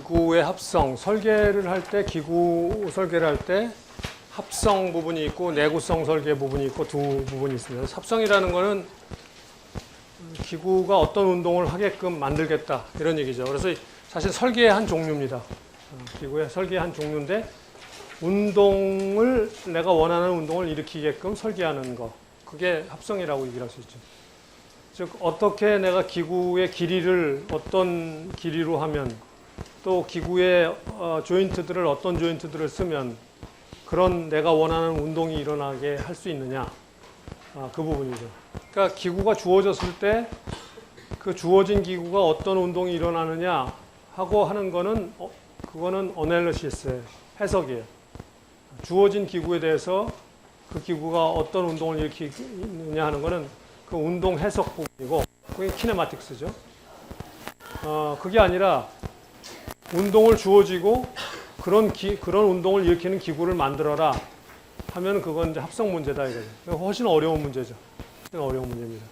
기구의 합성, 설계를 할 때, 기구 설계를 할 때 합성 부분이 있고 내구성 설계 부분이 있고 두 부분이 있습니다. 합성이라는 거는 기구가 어떤 운동을 하게끔 만들겠다 이런 얘기죠. 그래서 사실 설계의 한 종류입니다. 기구의 설계의 한 종류인데 운동을 내가 원하는 운동을 일으키게끔 설계하는 거, 그게 합성이라고 얘기를 할 수 있죠. 즉 어떻게 내가 기구의 길이를 어떤 길이로 하면 또 기구의 조인트들을 어떤 조인트들을 쓰면 그런 내가 원하는 운동이 일어나게 할 수 있느냐, 그 부분이죠. 그러니까 기구가 주어졌을 때 그 주어진 기구가 어떤 운동이 일어나느냐 하고 하는 거는 그거는 어널리시스예요. 해석이에요. 주어진 기구에 대해서 그 기구가 어떤 운동을 일으키느냐 하는 거는 그 운동 해석 부분이고 그게 키네마틱스죠. 그게 아니라 운동을 주어지고 그런 운동을 일으키는 기구를 만들어라 하면 그건 이제 합성 문제다 이거죠. 훨씬 어려운 문제죠. 훨씬 어려운 문제입니다.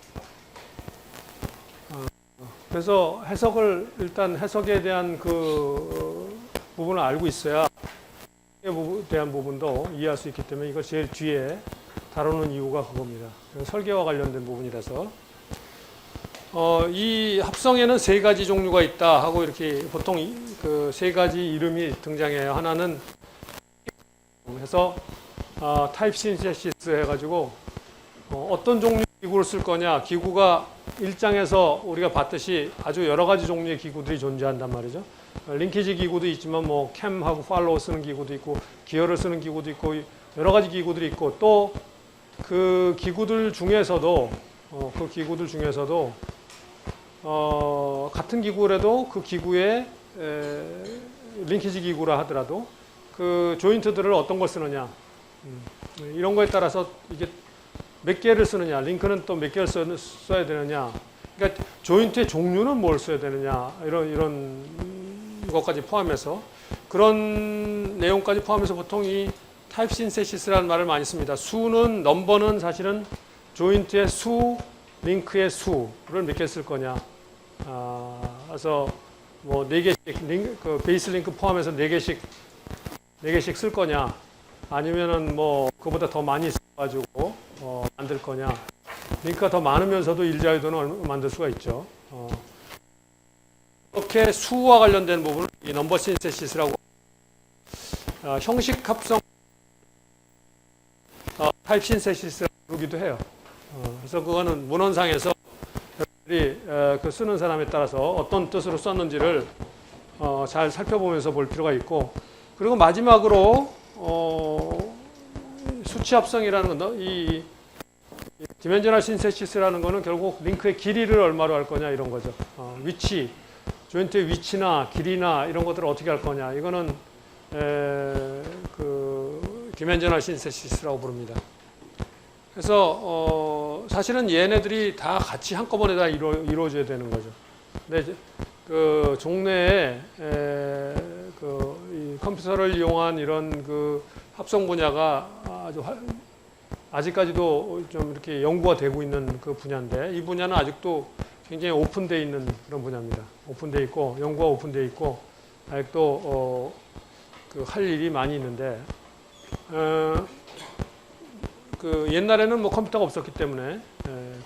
그래서 일단 해석에 대한 그 부분을 알고 있어야 설계에 대한 부분도 이해할 수 있기 때문에 이걸 제일 뒤에 다루는 이유가 그겁니다. 설계와 관련된 부분이라서 이 합성에는 세 가지 종류가 있다 하고 이렇게 보통 그 세 가지 이름이 등장해요. 하나는 해서 타입 신세시스 해가지고 어떤 종류의 기구를 쓸 거냐. 기구가 일장에서 우리가 봤듯이 아주 여러 가지 종류의 기구들이 존재한단 말이죠. 링키지 기구도 있지만 뭐 캠하고 팔로우 쓰는 기구도 있고 기어를 쓰는 기구도 있고 여러 가지 기구들이 있고 또 그 기구들 중에서도 같은 기구라도 그 기구에 링키지 기구라 하더라도 그 조인트들을 어떤 걸 쓰느냐 이런 거에 따라서 이게 몇 개를 쓰느냐, 링크는 또 몇 개를 써야 되느냐, 그러니까 조인트의 종류는 뭘 써야 되느냐 이런 것까지 포함해서 그런 내용까지 포함해서 보통 이 타입 신세시스라는 말을 많이 씁니다. 넘버는 사실은 조인트의 수, 링크의 수를 몇 개 쓸 거냐. 그래서 뭐 4개씩 그 베이스 링크 포함해서 4개씩 쓸 거냐. 아니면은 뭐 그보다 더 많이 써가지고 만들 거냐. 링크가 더 많으면서도 일자유도는 만들 수가 있죠. 이렇게 수와 관련된 부분을 이 넘버 신세시스라고 형식 합성 타입 신세시스라고 부르기도 해요. 그래서 그거는 문헌상에서 여러분들이 그 쓰는 사람에 따라서 어떤 뜻으로 썼는지를 잘 살펴보면서 볼 필요가 있고, 그리고 마지막으로 수치 합성이라는 건 이 디멘저널 신세시스라는 거는 결국 링크의 길이를 얼마로 할 거냐 이런 거죠. 위치, 조인트의 위치나 길이나 이런 것들을 어떻게 할 거냐. 이거는 그 디멘저널 신세시스라고 부릅니다. 그래서 사실은 얘네들이 다 같이 한꺼번에 다 이루어져야 되는 거죠. 근데 그 종래에 이 컴퓨터를 이용한 이런 그 합성 분야가 아직까지도 좀 이렇게 연구가 되고 있는 그 분야인데, 이 분야는 아직도 굉장히 오픈되어 있는 그런 분야입니다. 오픈되어 있고 연구가 오픈되어 있고 아직도 그 할 일이 많이 있는데, 그 옛날에는 뭐 컴퓨터가 없었기 때문에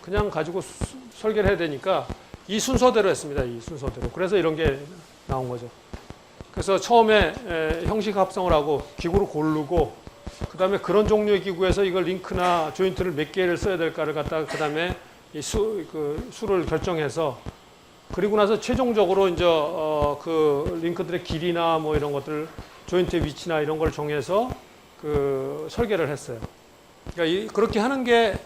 그냥 가지고 설계를 해야 되니까 이 순서대로 했습니다. 이 순서대로. 그래서 이런 게 나온 거죠. 그래서 처음에 형식 합성을 하고 기구를 고르고, 그 다음에 그런 종류의 기구에서 이걸 링크나 조인트를 몇 개를 써야 될까를 갖다가 그 다음에 이 수를 결정해서, 그리고 나서 최종적으로 이제 그 링크들의 길이나 뭐 이런 것들, 조인트의 위치나 이런 걸 정해서 그 설계를 했어요. 그러니까 그렇게 하는 게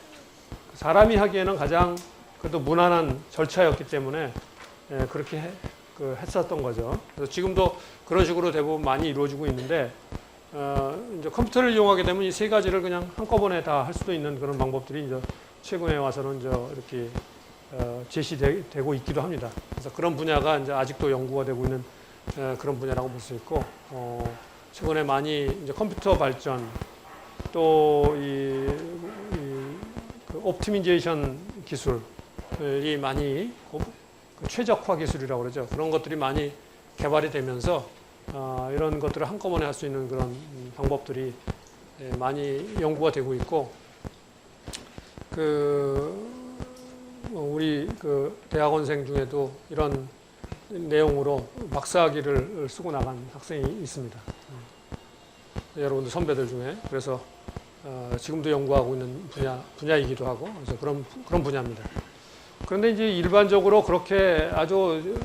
사람이 하기에는 가장 그래도 무난한 절차였기 때문에 그렇게 했었던 거죠. 그래서 지금도 그런 식으로 대부분 많이 이루어지고 있는데, 이제 컴퓨터를 이용하게 되면 이 세 가지를 그냥 한꺼번에 다 할 수도 있는 그런 방법들이 이제 최근에 와서는 이제 이렇게 제시되고 있기도 합니다. 그래서 그런 분야가 이제 아직도 연구가 되고 있는 그런 분야라고 볼 수 있고, 최근에 많이 이제 컴퓨터 발전, 또 그 옵티미제이션 기술이 많이 최적화 기술이라고 그러죠. 그런 것들이 많이 개발이 되면서 이런 것들을 한꺼번에 할 수 있는 그런 방법들이 많이 연구가 되고 있고, 우리 대학원생 중에도 이런 내용으로 박사학위를 쓰고 나간 학생이 있습니다. 여러분들 선배들 중에. 그래서 지금도 연구하고 있는 분야이기도 하고, 그래서 그런 분야입니다. 그런데 이제 일반적으로 그렇게 아주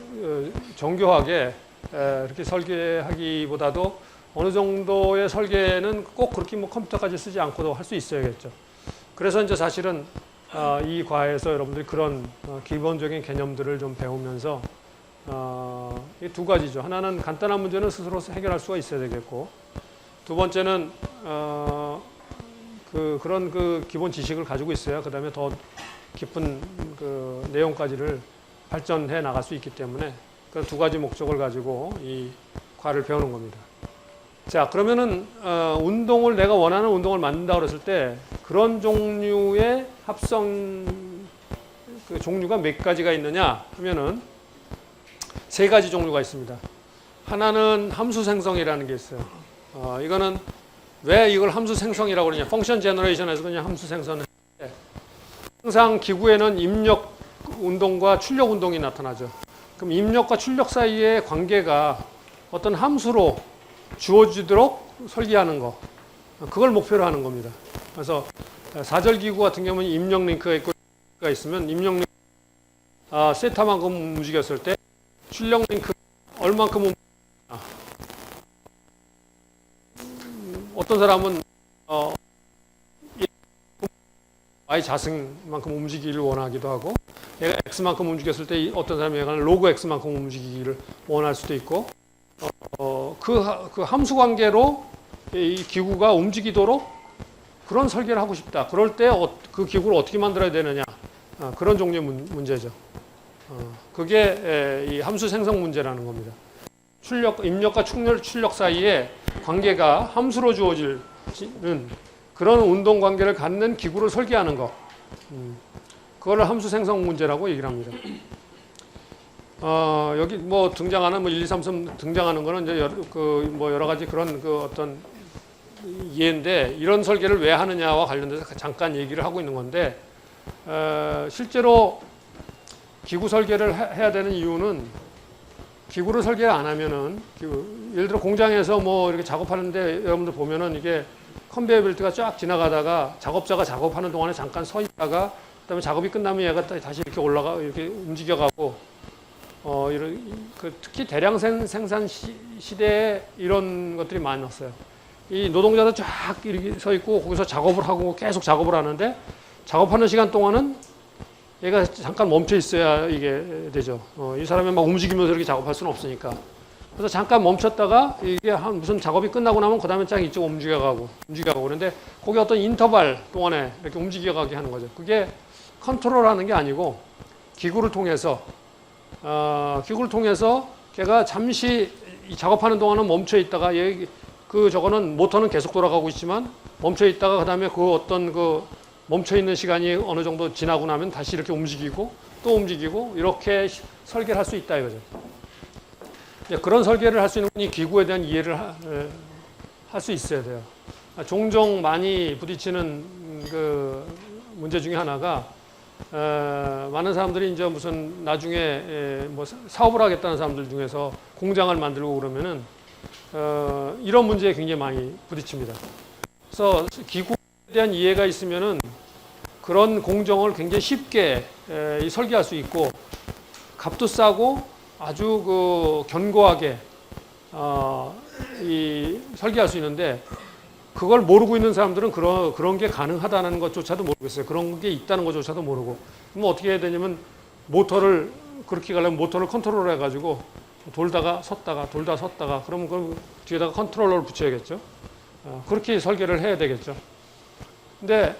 정교하게 이렇게 설계하기보다도 어느 정도의 설계는 꼭 그렇게 뭐 컴퓨터까지 쓰지 않고도 할 수 있어야겠죠. 그래서 이제 사실은 이 과에서 여러분들이 그런 기본적인 개념들을 좀 배우면서 이 두 가지죠. 하나는 간단한 문제는 스스로 해결할 수가 있어야 되겠고, 두 번째는 그런 기본 지식을 가지고 있어야 그 다음에 더 깊은 내용까지를 발전해 나갈 수 있기 때문에 그 두 가지 목적을 가지고 이 과를 배우는 겁니다. 자, 그러면은 내가 원하는 운동을 만든다 그랬을 때 그런 종류의 합성 종류가 몇 가지가 있느냐 하면은 세 가지 종류가 있습니다. 하나는 함수 생성이라는 게 있어요. 이거는 왜 이걸 함수 생성이라고 그러냐? 펑션 제너레이션에서 그냥 함수 생성을 하는데, 항상 기구에는 입력 운동과 출력 운동이 나타나죠. 그럼 입력과 출력 사이의 관계가 어떤 함수로 주어지도록 설계하는 거, 그걸 목표로 하는 겁니다. 그래서 사절 기구 같은 경우는 입력 링크가 있고 있으면 입력 링크 세타만큼 움직였을 때 출력 링크 얼만큼 움직이냐. 어떤 사람은 y 자승만큼 움직이기를 원하기도 하고, 얘가 x만큼 움직였을 때 어떤 사람이 얘가 로그 x만큼 움직이기를 원할 수도 있고, 그 함수 관계로 이 기구가 움직이도록 그런 설계를 하고 싶다. 그럴 때 그 기구를 어떻게 만들어야 되느냐, 그런 종류의 문제죠. 그게 이 함수 생성 문제라는 겁니다. 입력과 출력 사이에 관계가 함수로 주어지는 그런 운동 관계를 갖는 기구를 설계하는 거, 그거를 함수 생성 문제라고 얘기를 합니다. 여기 뭐 등장하는 1, 2, 3, 4 등장하는 거는 이제 여러 가지 그런 어떤 이해인데, 이런 설계를 왜 하느냐와 관련돼서 잠깐 얘기를 하고 있는 건데, 실제로 기구 설계를 해야 되는 이유는, 기구를 설계를 안 하면은 예를 들어 공장에서 뭐 이렇게 작업하는데 여러분들 보면은 이게 컨베이어 벨트가 쫙 지나가다가 작업자가 작업하는 동안에 잠깐 서 있다가 그다음에 작업이 끝나면 얘가 다시 이렇게 이렇게 움직여가고, 특히 대량 생산 시대에 이런 것들이 많았어요. 이 노동자도 쫙 이렇게 서 있고 거기서 작업을 하고 계속 작업을 하는데, 작업하는 시간 동안은 얘가 잠깐 멈춰 있어야 이게 되죠. 이 사람이 막 움직이면서 이렇게 작업할 수는 없으니까. 그래서 잠깐 멈췄다가 이게 무슨 작업이 끝나고 나면 그 다음에 쫙 이쪽 움직여가고 그런데 거기 어떤 인터벌 동안에 이렇게 움직여가게 하는 거죠. 그게 컨트롤하는 게 아니고 기구를 통해서 걔가 잠시 작업하는 동안은 멈춰 있다가 저거는 모터는 계속 돌아가고 있지만 멈춰 있다가 그다음에 어떤 멈춰 있는 시간이 어느 정도 지나고 나면 다시 이렇게 움직이고 또 움직이고 이렇게 설계를 할 수 있다 이거죠. 그런 설계를 할 수 있는 이 기구에 대한 이해를 할 수 있어야 돼요. 종종 많이 부딪히는 문제 중에 하나가, 많은 사람들이 이제 무슨 나중에 뭐 사업을 하겠다는 사람들 중에서 공장을 만들고 그러면은 이런 문제에 굉장히 많이 부딪힙니다. 그래서 기구에 대한 이해가 있으면은 그런 공정을 굉장히 쉽게 설계할 수 있고, 값도 싸고 아주 견고하게 설계할 수 있는데, 그걸 모르고 있는 사람들은 그런 게 가능하다는 것조차도 모르겠어요. 그런 게 있다는 것조차도 모르고. 그럼 어떻게 해야 되냐면, 그렇게 가려면 모터를 컨트롤 해가지고 돌다가 섰다가 그러면 그 뒤에다가 컨트롤러를 붙여야겠죠. 그렇게 설계를 해야 되겠죠. 근데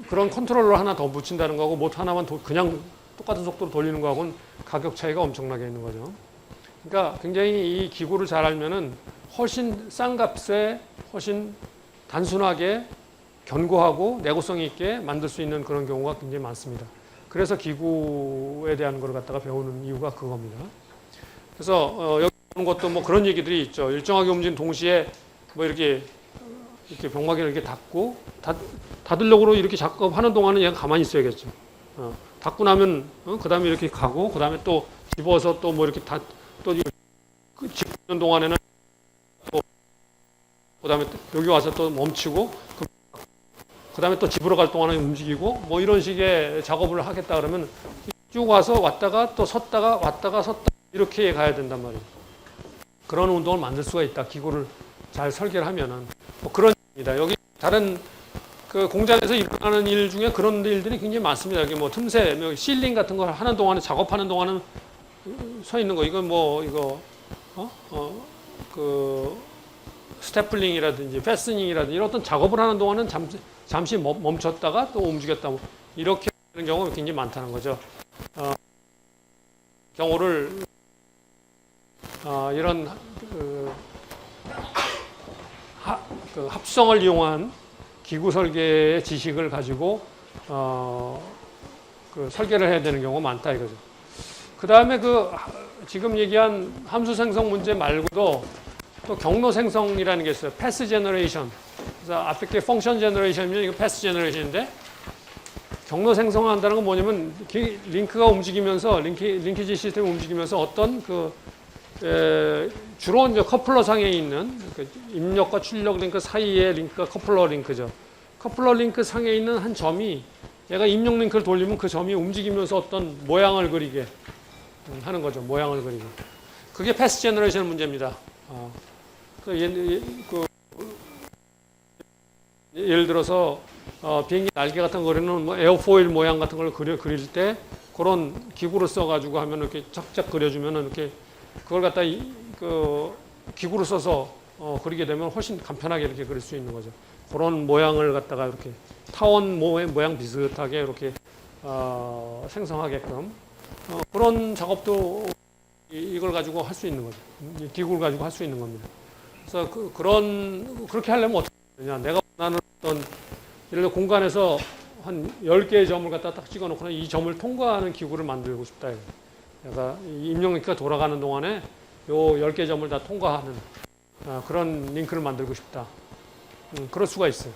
그런 컨트롤러 하나 더 붙인다는 거하고 모터 하나만 그냥 똑같은 속도로 돌리는 거하고는 가격 차이가 엄청나게 있는 거죠. 그러니까 굉장히 이 기구를 잘 알면은 훨씬 싼 값에 훨씬 단순하게 견고하고 내구성 있게 만들 수 있는 그런 경우가 굉장히 많습니다. 그래서 기구에 대한 걸 갖다가 배우는 이유가 그겁니다. 그래서 여기 보는 것도 뭐 그런 얘기들이 있죠. 일정하게 움직이는 동시에 뭐 이렇게 병마개를 이렇게 닫고 닫으려고 이렇게 작업하는 동안은 얘가 가만히 있어야겠죠. 닫고 나면 그 다음에 이렇게 가고 그 다음에 또 집어서 또 뭐 이렇게 또 집는 동안에는 또 그 다음에 여기 와서 또 멈추고 그 다음에 또 집으로 갈 동안은 움직이고 뭐 이런 식의 작업을 하겠다 그러면 쭉 와서 왔다가 또 섰다가 왔다가 섰다 이렇게 가야 된단 말이에요. 그런 운동을 만들 수가 있다. 기구를 잘 설계를 하면은 뭐 그런 입니다. 여기 다른 그 공장에서 일어나는 일 중에 그런 일들이 굉장히 많습니다. 여기 뭐 틈새, 뭐 실링 같은 걸 하는 동안에 작업하는 동안은 서 있는 거 이건 뭐 이거 그 스태플링이라든지 패스닝이라든지 이런 어떤 작업을 하는 동안은 잠시 멈췄다가 또 움직였다 뭐 이렇게 하는 경우가 굉장히 많다는 거죠. 경우를 이런 그 합성을 이용한 기구 설계의 지식을 가지고 그 설계를 해야 되는 경우가 많다 이거죠. 그 다음에 그 지금 얘기한 함수 생성 문제 말고도 또 경로 생성이라는 게 있어요. 패스 제너레이션. 그래서 앞에 게 펑션 제너레이션이면 이거 패스 제너레이션인데 경로 생성한다는 건 뭐냐면 링크가 움직이면서 링키지 시스템이 움직이면서 어떤 그 주로 이제 커플러 상에 있는 그 입력과 출력 링크 사이의 링크가 커플러 링크죠. 커플러 링크 상에 있는 한 점이 얘가 입력 링크를 돌리면 그 점이 움직이면서 어떤 모양을 그리게 하는 거죠. 모양을 그리게. 그게 패스 제너레이션 문제입니다. 예를 들어서 비행기 날개 같은 거 그리는 뭐 에어포일 모양 같은 걸 그릴 때 그런 기구를 써가지고 하면 이렇게 착착 그려주면은 이렇게 그걸 갖다 그 기구를 써서 그리게 되면 훨씬 간편하게 이렇게 그릴 수 있는 거죠. 그런 모양을 갖다가 이렇게 타원 모양 비슷하게 이렇게 생성하게끔 그런 작업도 이걸 가지고 할 수 있는 거죠. 기구를 가지고 할 수 있는 겁니다. 그래서 그렇게 하려면 어떻게 되냐. 내가 원하는 어떤 예를 들어 공간에서 한 10개의 점을 갖다 딱 찍어 놓고 이 점을 통과하는 기구를 만들고 싶다. 내가 입력링크가 돌아가는 동안에 요 10개 점을 다 통과하는 그런 링크를 만들고 싶다. 그럴 수가 있어요.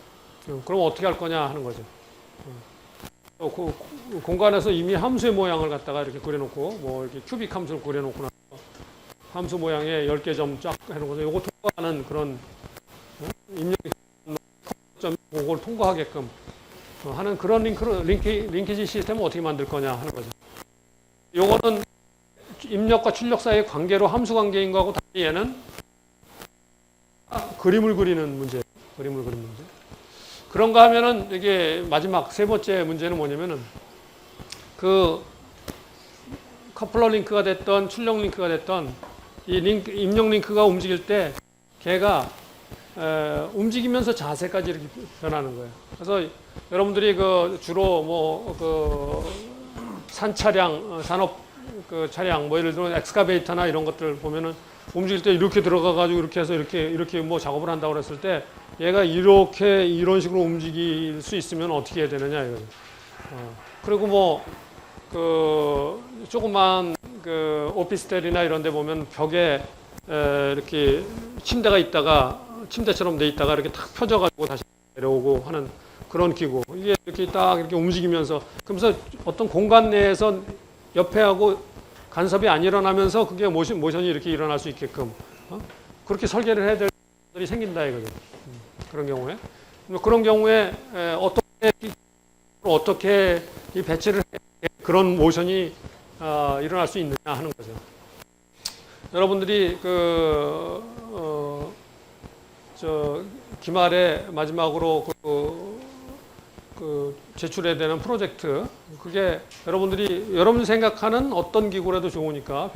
그럼 어떻게 할 거냐 하는 거죠. 그 공간에서 이미 함수의 모양을 갖다가 이렇게 그려놓고 뭐 이렇게 큐빅 함수를 그려놓고 나서 함수 모양의 10개 점 쫙 해놓고서 요거 통과하는 그런 입력 점 그걸 통과하게끔 하는 그런 링키지 시스템을 어떻게 만들 거냐 하는 거죠. 요거는 입력과 출력 사이의 관계로 함수 관계인 거하고 달리 얘는 그림을 그리는 문제. 그림을 그리는 문제. 그런가 하면은 이게 마지막 세 번째 문제는 뭐냐면은 그 커플러 링크가 됐던 출력 링크가 됐던 이 입력 링크가 움직일 때 걔가 움직이면서 자세까지 이렇게 변하는 거예요. 그래서 여러분들이 그 주로 뭐 그 산차량, 산업 그 차량, 뭐 예를 들어 엑스카베이터나 이런 것들 보면은 움직일 때 이렇게 들어가가지고 이렇게 해서 이렇게 뭐 작업을 한다고 그랬을 때 얘가 이런 식으로 움직일 수 있으면 어떻게 해야 되느냐 이거죠. 그리고 뭐 그 조그만 그 오피스텔이나 이런 데 보면 벽에 이렇게 침대가 있다가 침대처럼 돼 있다가 이렇게 탁 펴져가지고 다시 내려오고 하는 그런 기구. 이게 이렇게 딱 이렇게 움직이면서 그러면서 어떤 공간 내에서 옆에 하고 간섭이 안 일어나면서 그게 모션이 이렇게 일어날 수 있게끔 그렇게 설계를 해야 될 일이 생긴다 이거죠. 그런 경우에 그런 경우에 어떻게 이 배치를 해 그런 모션이 일어날 수 있느냐 하는 거죠. 여러분들이 기말에 마지막으로 제출해야 되는 프로젝트 그게 여러분 생각하는 어떤 기구라도 좋으니까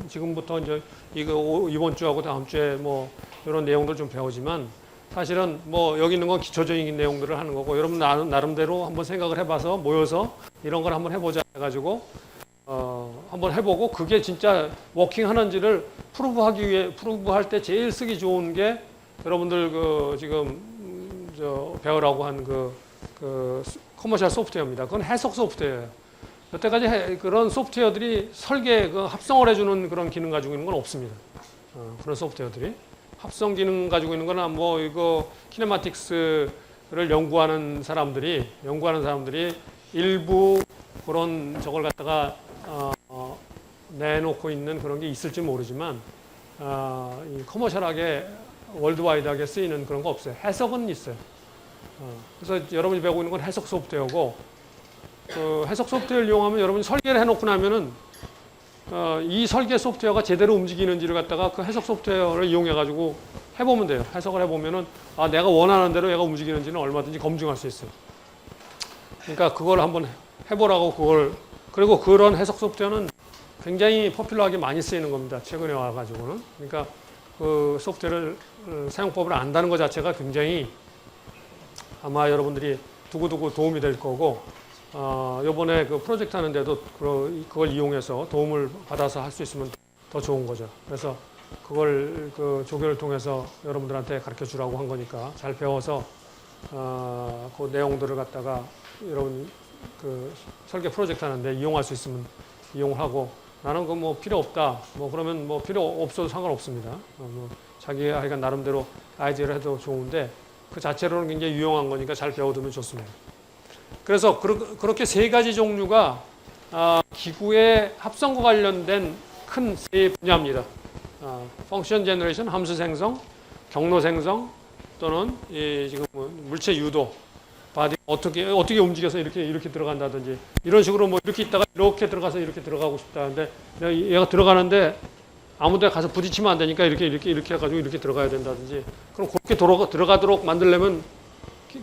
지금부터 이제 이번 주하고 다음 주에 뭐 이런 내용들 좀 배우지만 사실은 뭐 여기 있는 건 기초적인 내용들을 하는 거고 여러분 나름대로 한번 생각을 해봐서 모여서 이런 걸 한번 해보자 해가지고 한번 해보고 그게 진짜 워킹하는지를 프루브할 때 제일 쓰기 좋은 게 여러분들 지금 배우라고 한 그 커머셜 소프트웨어입니다. 그건 해석 소프트웨어예요. 여태까지 그런 소프트웨어들이 설계 합성을 해주는 그런 기능 가지고 있는 건 없습니다. 그런 소프트웨어들이 합성 기능 가지고 있는 거나 뭐 이거 키네마틱스를 연구하는 사람들이 일부 그런 저걸 갖다가 내놓고 있는 그런 게 있을지 모르지만 이 커머셜하게 월드와이드하게 쓰이는 그런 거 없어요. 해석은 있어요. 그래서 여러분이 배우고 있는 건 해석 소프트웨어고, 그 해석 소프트웨어를 이용하면 여러분이 설계를 해놓고 나면은 이 설계 소프트웨어가 제대로 움직이는지를 갖다가 그 해석 소프트웨어를 이용해가지고 해보면 돼요. 해석을 해보면은 내가 원하는 대로 얘가 움직이는지는 얼마든지 검증할 수 있어요. 그러니까 그걸 한번 해보라고 그리고 그런 해석 소프트웨어는 굉장히 포퓰러하게 많이 쓰이는 겁니다. 최근에 와가지고는. 그러니까 그 소프트웨어를 사용법을 안다는 것 자체가 굉장히 아마 여러분들이 두고두고 도움이 될 거고, 요번에 그 프로젝트 하는데도 그걸 이용해서 도움을 받아서 할 수 있으면 더 좋은 거죠. 그래서 그걸 그 조교를 통해서 여러분들한테 가르쳐 주라고 한 거니까 잘 배워서 그 내용들을 갖다가 여러분 그 설계 프로젝트 하는데 이용할 수 있으면 이용하고, 나는 그 뭐 필요 없다, 뭐 그러면 뭐 필요 없어도 상관없습니다. 뭐 자기가 하여간 나름대로 아이디어를 해도 좋은데 그 자체로는 굉장히 유용한 거니까 잘 배워두면 좋습니다. 그래서 그렇게 세 가지 종류가 기구의 합성과 관련된 큰 세 분야입니다. 펑션 제너레이션, 함수 생성, 경로 생성, 또는 지금 뭐 물체 유도, 바디 어떻게 움직여서 이렇게 들어간다든지, 이런 식으로 뭐 이렇게 있다가 이렇게 들어가서 이렇게 들어가고 싶다는데 얘가 들어가는데 아무데 가서 부딪히면 안 되니까 이렇게 해가지고 이렇게 들어가야 된다든지, 그럼 그렇게 들어가도록 만들려면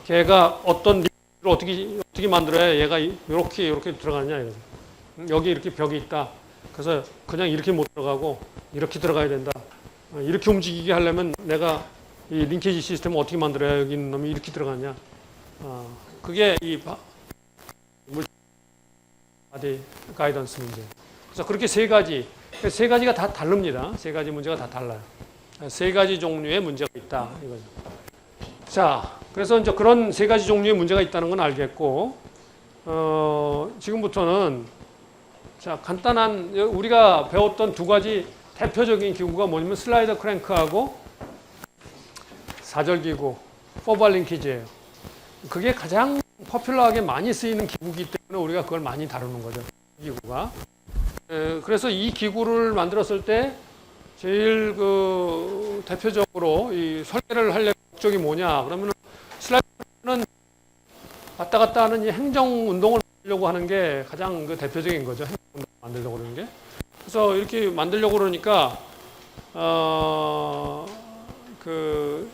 걔가 어떤 리를 어떻게 만들어야 얘가 이렇게 들어가느냐 이거죠. 여기 이렇게 벽이 있다. 그래서 그냥 이렇게 못 들어가고 이렇게 들어가야 된다. 이렇게 움직이게 하려면 내가 이 링케이지 시스템을 어떻게 만들어야 여기 있는 놈이 이렇게 들어가냐. 그게 이 바디 가이던스 문제. 그래서 그렇게 세 가지가 다 다릅니다. 세 가지 문제가 다 달라요. 세 가지 종류의 문제가 있다 이거죠. 자, 그래서 이제 그런 세 가지 종류의 문제가 있다는 건 알겠고, 지금부터는 자, 간단한 우리가 배웠던 두 가지 대표적인 기구가 뭐냐면 슬라이더 크랭크하고 사절기구, 포발 링키지예요. 그게 가장 포퓰러하게 많이 쓰이는 기구이기 때문에 우리가 그걸 많이 다루는 거죠. 기구가. 그래서 이 기구를 만들었을 때 제일 그 대표적으로 이 설계를 하려는 목적이 뭐냐? 그러면 슬라이드는 왔다 갔다 하는 이 행정 운동을 만들려고 하는 게 가장 그 대표적인 거죠. 행정 운동을 만들려고 그러는 게. 그래서 이렇게 만들려고 그러니까 그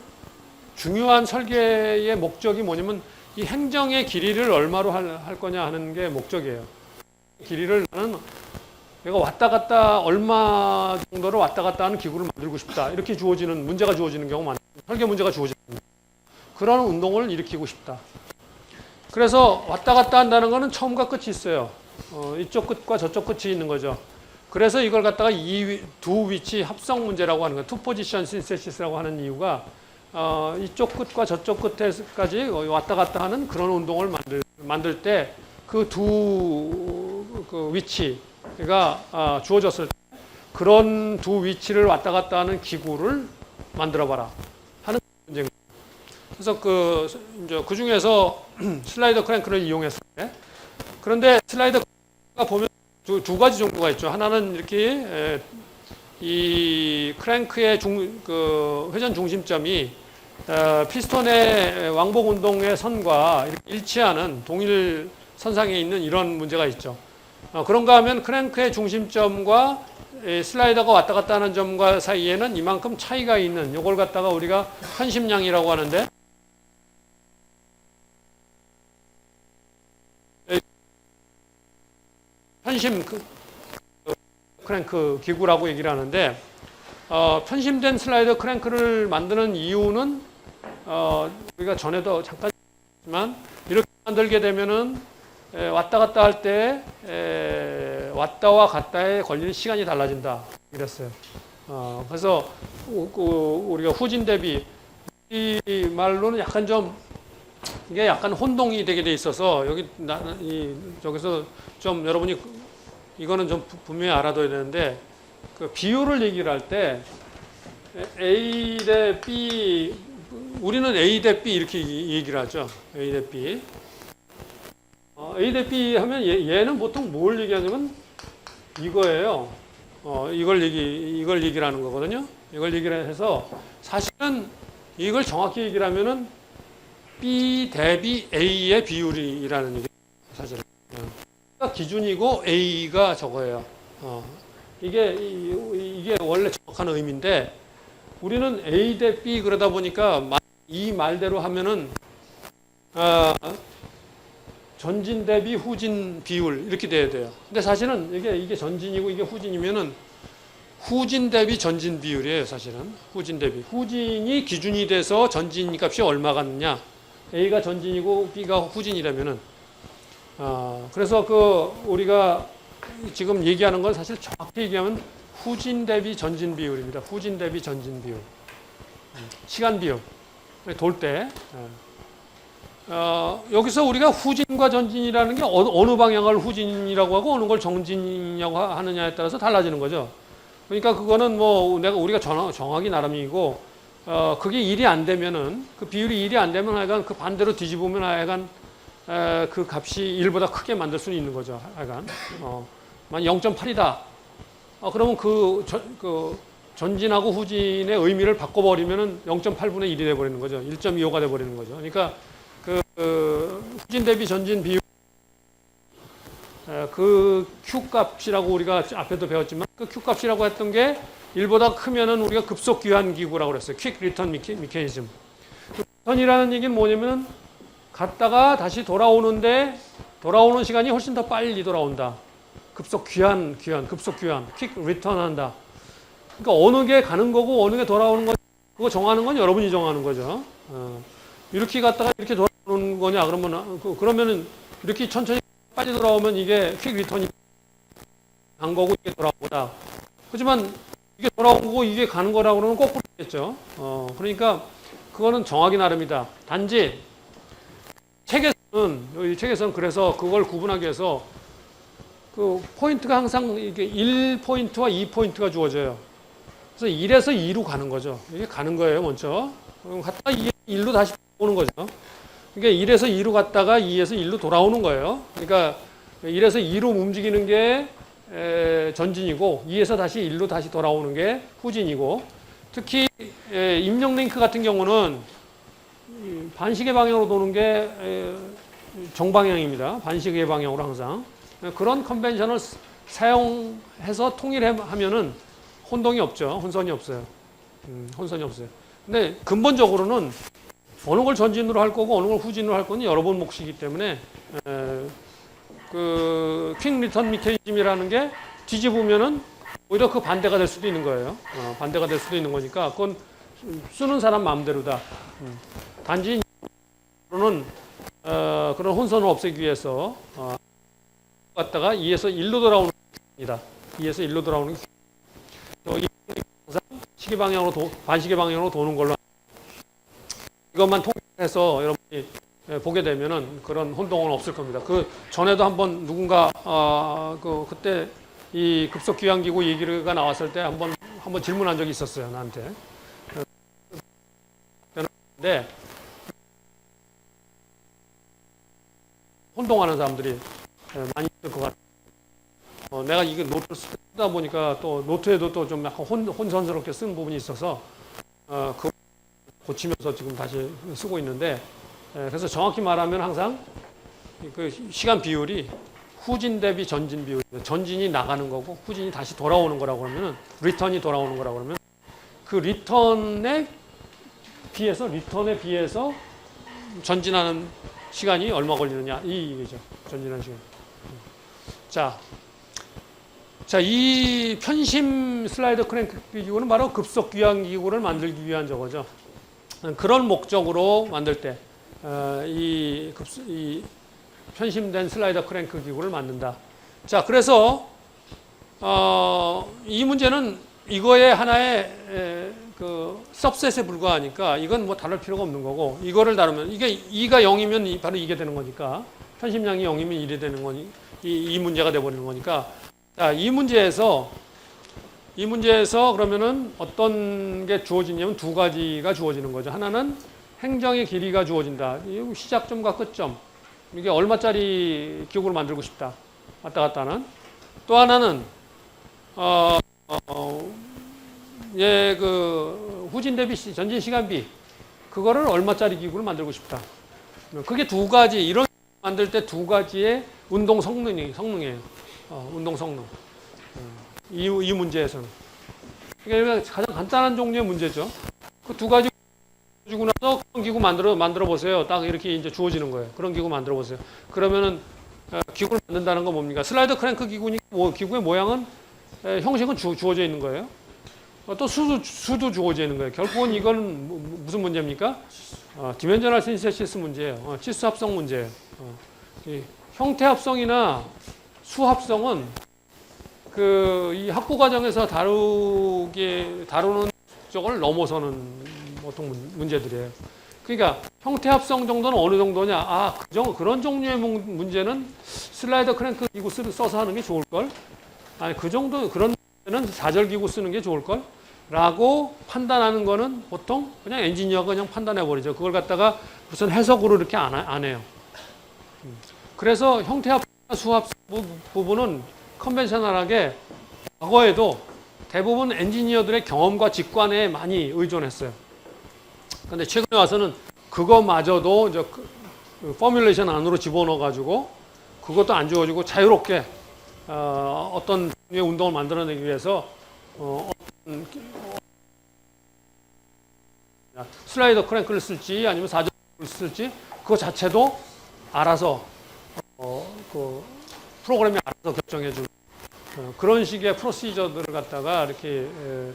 중요한 설계의 목적이 뭐냐면 이 행정의 길이를 얼마로 할 거냐 하는 게 목적이에요. 길이를 나는 내가 왔다 갔다 얼마 정도로 왔다 갔다 하는 기구를 만들고 싶다. 이렇게 문제가 주어지는 경우 많아요. 설계 문제가 주어지는 그런 운동을 일으키고 싶다. 그래서 왔다 갔다 한다는 거는 처음과 끝이 있어요. 이쪽 끝과 저쪽 끝이 있는 거죠. 그래서 이걸 갖다가 이 두 위치 합성 문제라고 하는 거예요. 투 포지션 신세시스라고 하는 이유가 이쪽 끝과 저쪽 끝에까지 왔다 갔다 하는 그런 운동을 만들 때 그 두 위치가 주어졌을 때 그런 두 위치를 왔다 갔다 하는 기구를 만들어 봐라 하는 문제입니다. 그래서 그 중에서 슬라이더 크랭크를 이용했을 때, 그런데 슬라이더 크랭크가 보면 두 가지 정도가 있죠. 하나는 이렇게 이 크랭크의 회전 중심점이 피스톤의 왕복 운동의 선과 일치하는 동일 선상에 있는 이런 문제가 있죠. 그런가 하면 크랭크의 중심점과 슬라이더가 왔다 갔다 하는 점과 사이에는 이만큼 차이가 있는, 이걸 갖다가 우리가 편심량이라고 하는데, 편심 크랭크 기구라고 얘기를 하는데, 편심된 슬라이더 크랭크를 만드는 이유는 우리가 전에도 잠깐 했지만, 이렇게 만들게 되면은 왔다 갔다 할 때 왔다와 갔다에 걸리는 시간이 달라진다 이랬어요. 그래서 우리가 후진 대비, 이 말로는 약간 좀 이게 약간 혼동이 되게 돼 있어서 여기 저기서 좀 여러분이 이거는 좀 분명히 알아둬야 되는데 그 비율을 얘기를 할 때 A 대 B 우리는 A 대 B 이렇게 얘기를 하죠. A 대 B. A 대 B 하면 얘는 보통 뭘 얘기하냐면 이거예요. 이걸 얘기를 하는 거거든요. 이걸 얘기를 해서 사실은 이걸 정확히 얘기를 하면은 B 대비 A의 비율이라는 얘기 사실은. B가 기준이고 A가 저거예요. 이게 원래 정확한 의미인데 우리는 A 대 B 그러다 보니까 이 말대로 하면은 전진 대비 후진 비율 이렇게 돼야 돼요. 근데 사실은 이게 전진이고 이게 후진이면은 후진 대비 전진 비율이에요. 사실은 후진 대비 후진이 기준이 돼서 전진 값이 얼마 같느냐. A가 전진이고 B가 후진이라면은 그래서 우리가 지금 얘기하는 건 사실 정확히 얘기하면 후진 대비 전진 비율입니다. 후진 대비 전진 비율. 시간 비율. 돌 때. 여기서 우리가 후진과 전진이라는 게 어느 방향을 후진이라고 하고 어느 걸 전진이라고 하느냐에 따라서 달라지는 거죠. 그러니까 그거는 우리가 정하기 나름이고, 그게 일이 안 되면은, 그 비율이 일이 안 되면 하여간 그 반대로 뒤집으면 하여간 그 값이 1보다 크게 만들 수는 있는 거죠. 하여간. 만 0.8이다. 그러면 전진하고 후진의 의미를 바꿔버리면은 0.8분의 1이 돼버리는 거죠. 1.25가 돼버리는 거죠. 그러니까 후진 대비 전진 비율, 그 Q 값이라고 우리가 앞에도 배웠지만 그 Q 값이라고 했던 게 1보다 크면은 우리가 급속 귀환 기구라고 그랬어요. 퀵 리턴 미케니즘. 리턴이라는 얘기는 뭐냐면 갔다가 다시 돌아오는데 돌아오는 시간이 훨씬 더 빨리 돌아온다. 급속 귀환, 급속 귀환, 퀵 리턴 한다. 그러니까 어느 게 가는 거고 어느 게 돌아오는 거 그거 정하는 건 여러분이 정하는 거죠. 이렇게 갔다가 이렇게 돌아오는 거냐 그러면은 이렇게 천천히 빨리 돌아오면 이게 퀵 리턴이 간 거고 이게 돌아오다. 하지만 이게 돌아온 거고 이게 가는 거라고 그러면 거꾸로겠죠. 그러니까 그거는 정하기 나름이다. 단지 여기 책에서는 그래서 그걸 구분하기 위해서 그 포인트가 항상 이게 1포인트와 2포인트가 주어져요. 그래서 1에서 2로 가는 거죠. 이게 가는 거예요, 먼저. 갔다가 1로 다시 오는 거죠. 그러니까 1에서 2로 갔다가 2에서 1로 돌아오는 거예요. 그러니까 1에서 2로 움직이는 게 전진이고 2에서 다시 1로 다시 돌아오는 게 후진이고 특히 입력 링크 같은 경우는 반시계 방향으로 도는 게 정방향입니다. 반시계 방향으로 항상. 그런 컨벤션을 사용해서 통일하면은 혼동이 없죠. 혼선이 없어요. 혼선이 없어요. 근데 근본적으로는 어느 걸 전진으로 할 거고 어느 걸 후진으로 할 거는 여러 번 몫이기 때문에 그 퀵 리턴 미케니즘이라는 게 뒤집으면은 오히려 그 반대가 될 수도 있는 거예요. 반대가 될 수도 있는 거니까 그건 쓰는 사람 마음대로다. 단지 는 그런 혼선을 없애기 위해서 갔다가 2에서 1로 돌아오는 겁니다. 2에서 1로 돌아오는 항상 시계 방향으로 반시계 방향으로 도는 걸로 이것만 통해서 여러분이 보게 되면은 그런 혼동은 없을 겁니다. 그 전에도 한번 누군가 그때 이 급속 귀환기구 얘기가 나왔을 때 한번 질문한 적이 있었어요, 나한테. 근데 혼동하는 사람들이 많이 있을 것 같아요. 내가 이게 노트를 쓰다 보니까 또 노트에도 또 좀 약간 혼선스럽게 쓴 부분이 있어서 그 고치면서 지금 다시 쓰고 있는데 그래서 정확히 말하면 항상 그 시간 비율이 후진 대비 전진 비율, 전진이 나가는 거고 후진이 다시 돌아오는 거라고 그러면은 리턴이 돌아오는 거라고 그러면 그 리턴에 비해서 전진하는 시간이 얼마 걸리느냐 이 얘기죠. 전진하는 시간. 자, 이 편심 슬라이드 크랭크 기구는 바로 급속 귀환 기구를 만들기 위한 저거죠. 그런 목적으로 만들 때 이 편심된 슬라이더 크랭크 기구를 만든다. 자, 그래서 이 문제는 이거의 하나의 그 सब셋에 불과하니까 이건 뭐 다룰 필요가 없는 거고, 이거를 다루면 이게 2가 0이면 바로 이게 되는 거니까, 편심량이 0이면 1이 되는 거니, 이 문제가 돼버리는 거니까. 자, 이 문제에서 그러면은 어떤 게 주어지냐면 두 가지가 주어지는 거죠. 하나는 행정의 길이가 주어진다. 시작점과 끝점. 이게 얼마짜리 기구를 만들고 싶다. 왔다 갔다 하는. 또 하나는, 그 후진 대비 전진 시간비. 그거를 얼마짜리 기구를 만들고 싶다. 그게 두 가지, 이런 만들 때 두 가지의 운동 성능이에요. 운동 성능. 이 문제에서는. 그러니까 가장 간단한 종류의 문제죠. 그 두 가지 주고 나서 그런 기구 만들어 보세요. 딱 이렇게 이제 주어지는 거예요. 그런 기구 만들어 보세요. 그러면은 기구를 만든다는 건 뭡니까? 슬라이더 크랭크 기구니까 기구의 모양은 형식은 주어져 있는 거예요. 또 수도 주어져 있는 거예요. 결국은 이건 무슨 문제입니까? 디멘저널 신세시스 문제예요. 치수 합성 문제예요. 이 형태 합성이나 수 합성은 이 학부 과정에서 다루는 쪽을 넘어서는 보통 문제들이에요. 그러니까 형태 합성 정도는 어느 정도냐? 그런 종류의 문제는 슬라이더 크랭크 기구 써서 하는 게 좋을 걸. 아니 그 정도 그런 문제는 사절 기구 쓰는 게 좋을 걸. 라고 판단하는 거는 보통 그냥 엔지니어가 그냥 판단해 버리죠. 그걸 갖다가 무슨 해석으로 이렇게 안 해요. 그래서 형태 합성, 수 합성 부분은 컨벤셔널하게 과거에도 대부분 엔지니어들의 경험과 직관에 많이 의존했어요. 근데 최근에 와서는 그거마저도 이제 포뮬레이션 안으로 집어넣어가지고 그것도 안 주어지고 자유롭게 어떤 종류의 운동을 만들어내기 위해서 슬라이더 크랭크를 쓸지 아니면 사절을 쓸지 그거 자체도 알아서 그 프로그램이 알아서 결정해주는 그런 식의 프로시저들을 갖다가 이렇게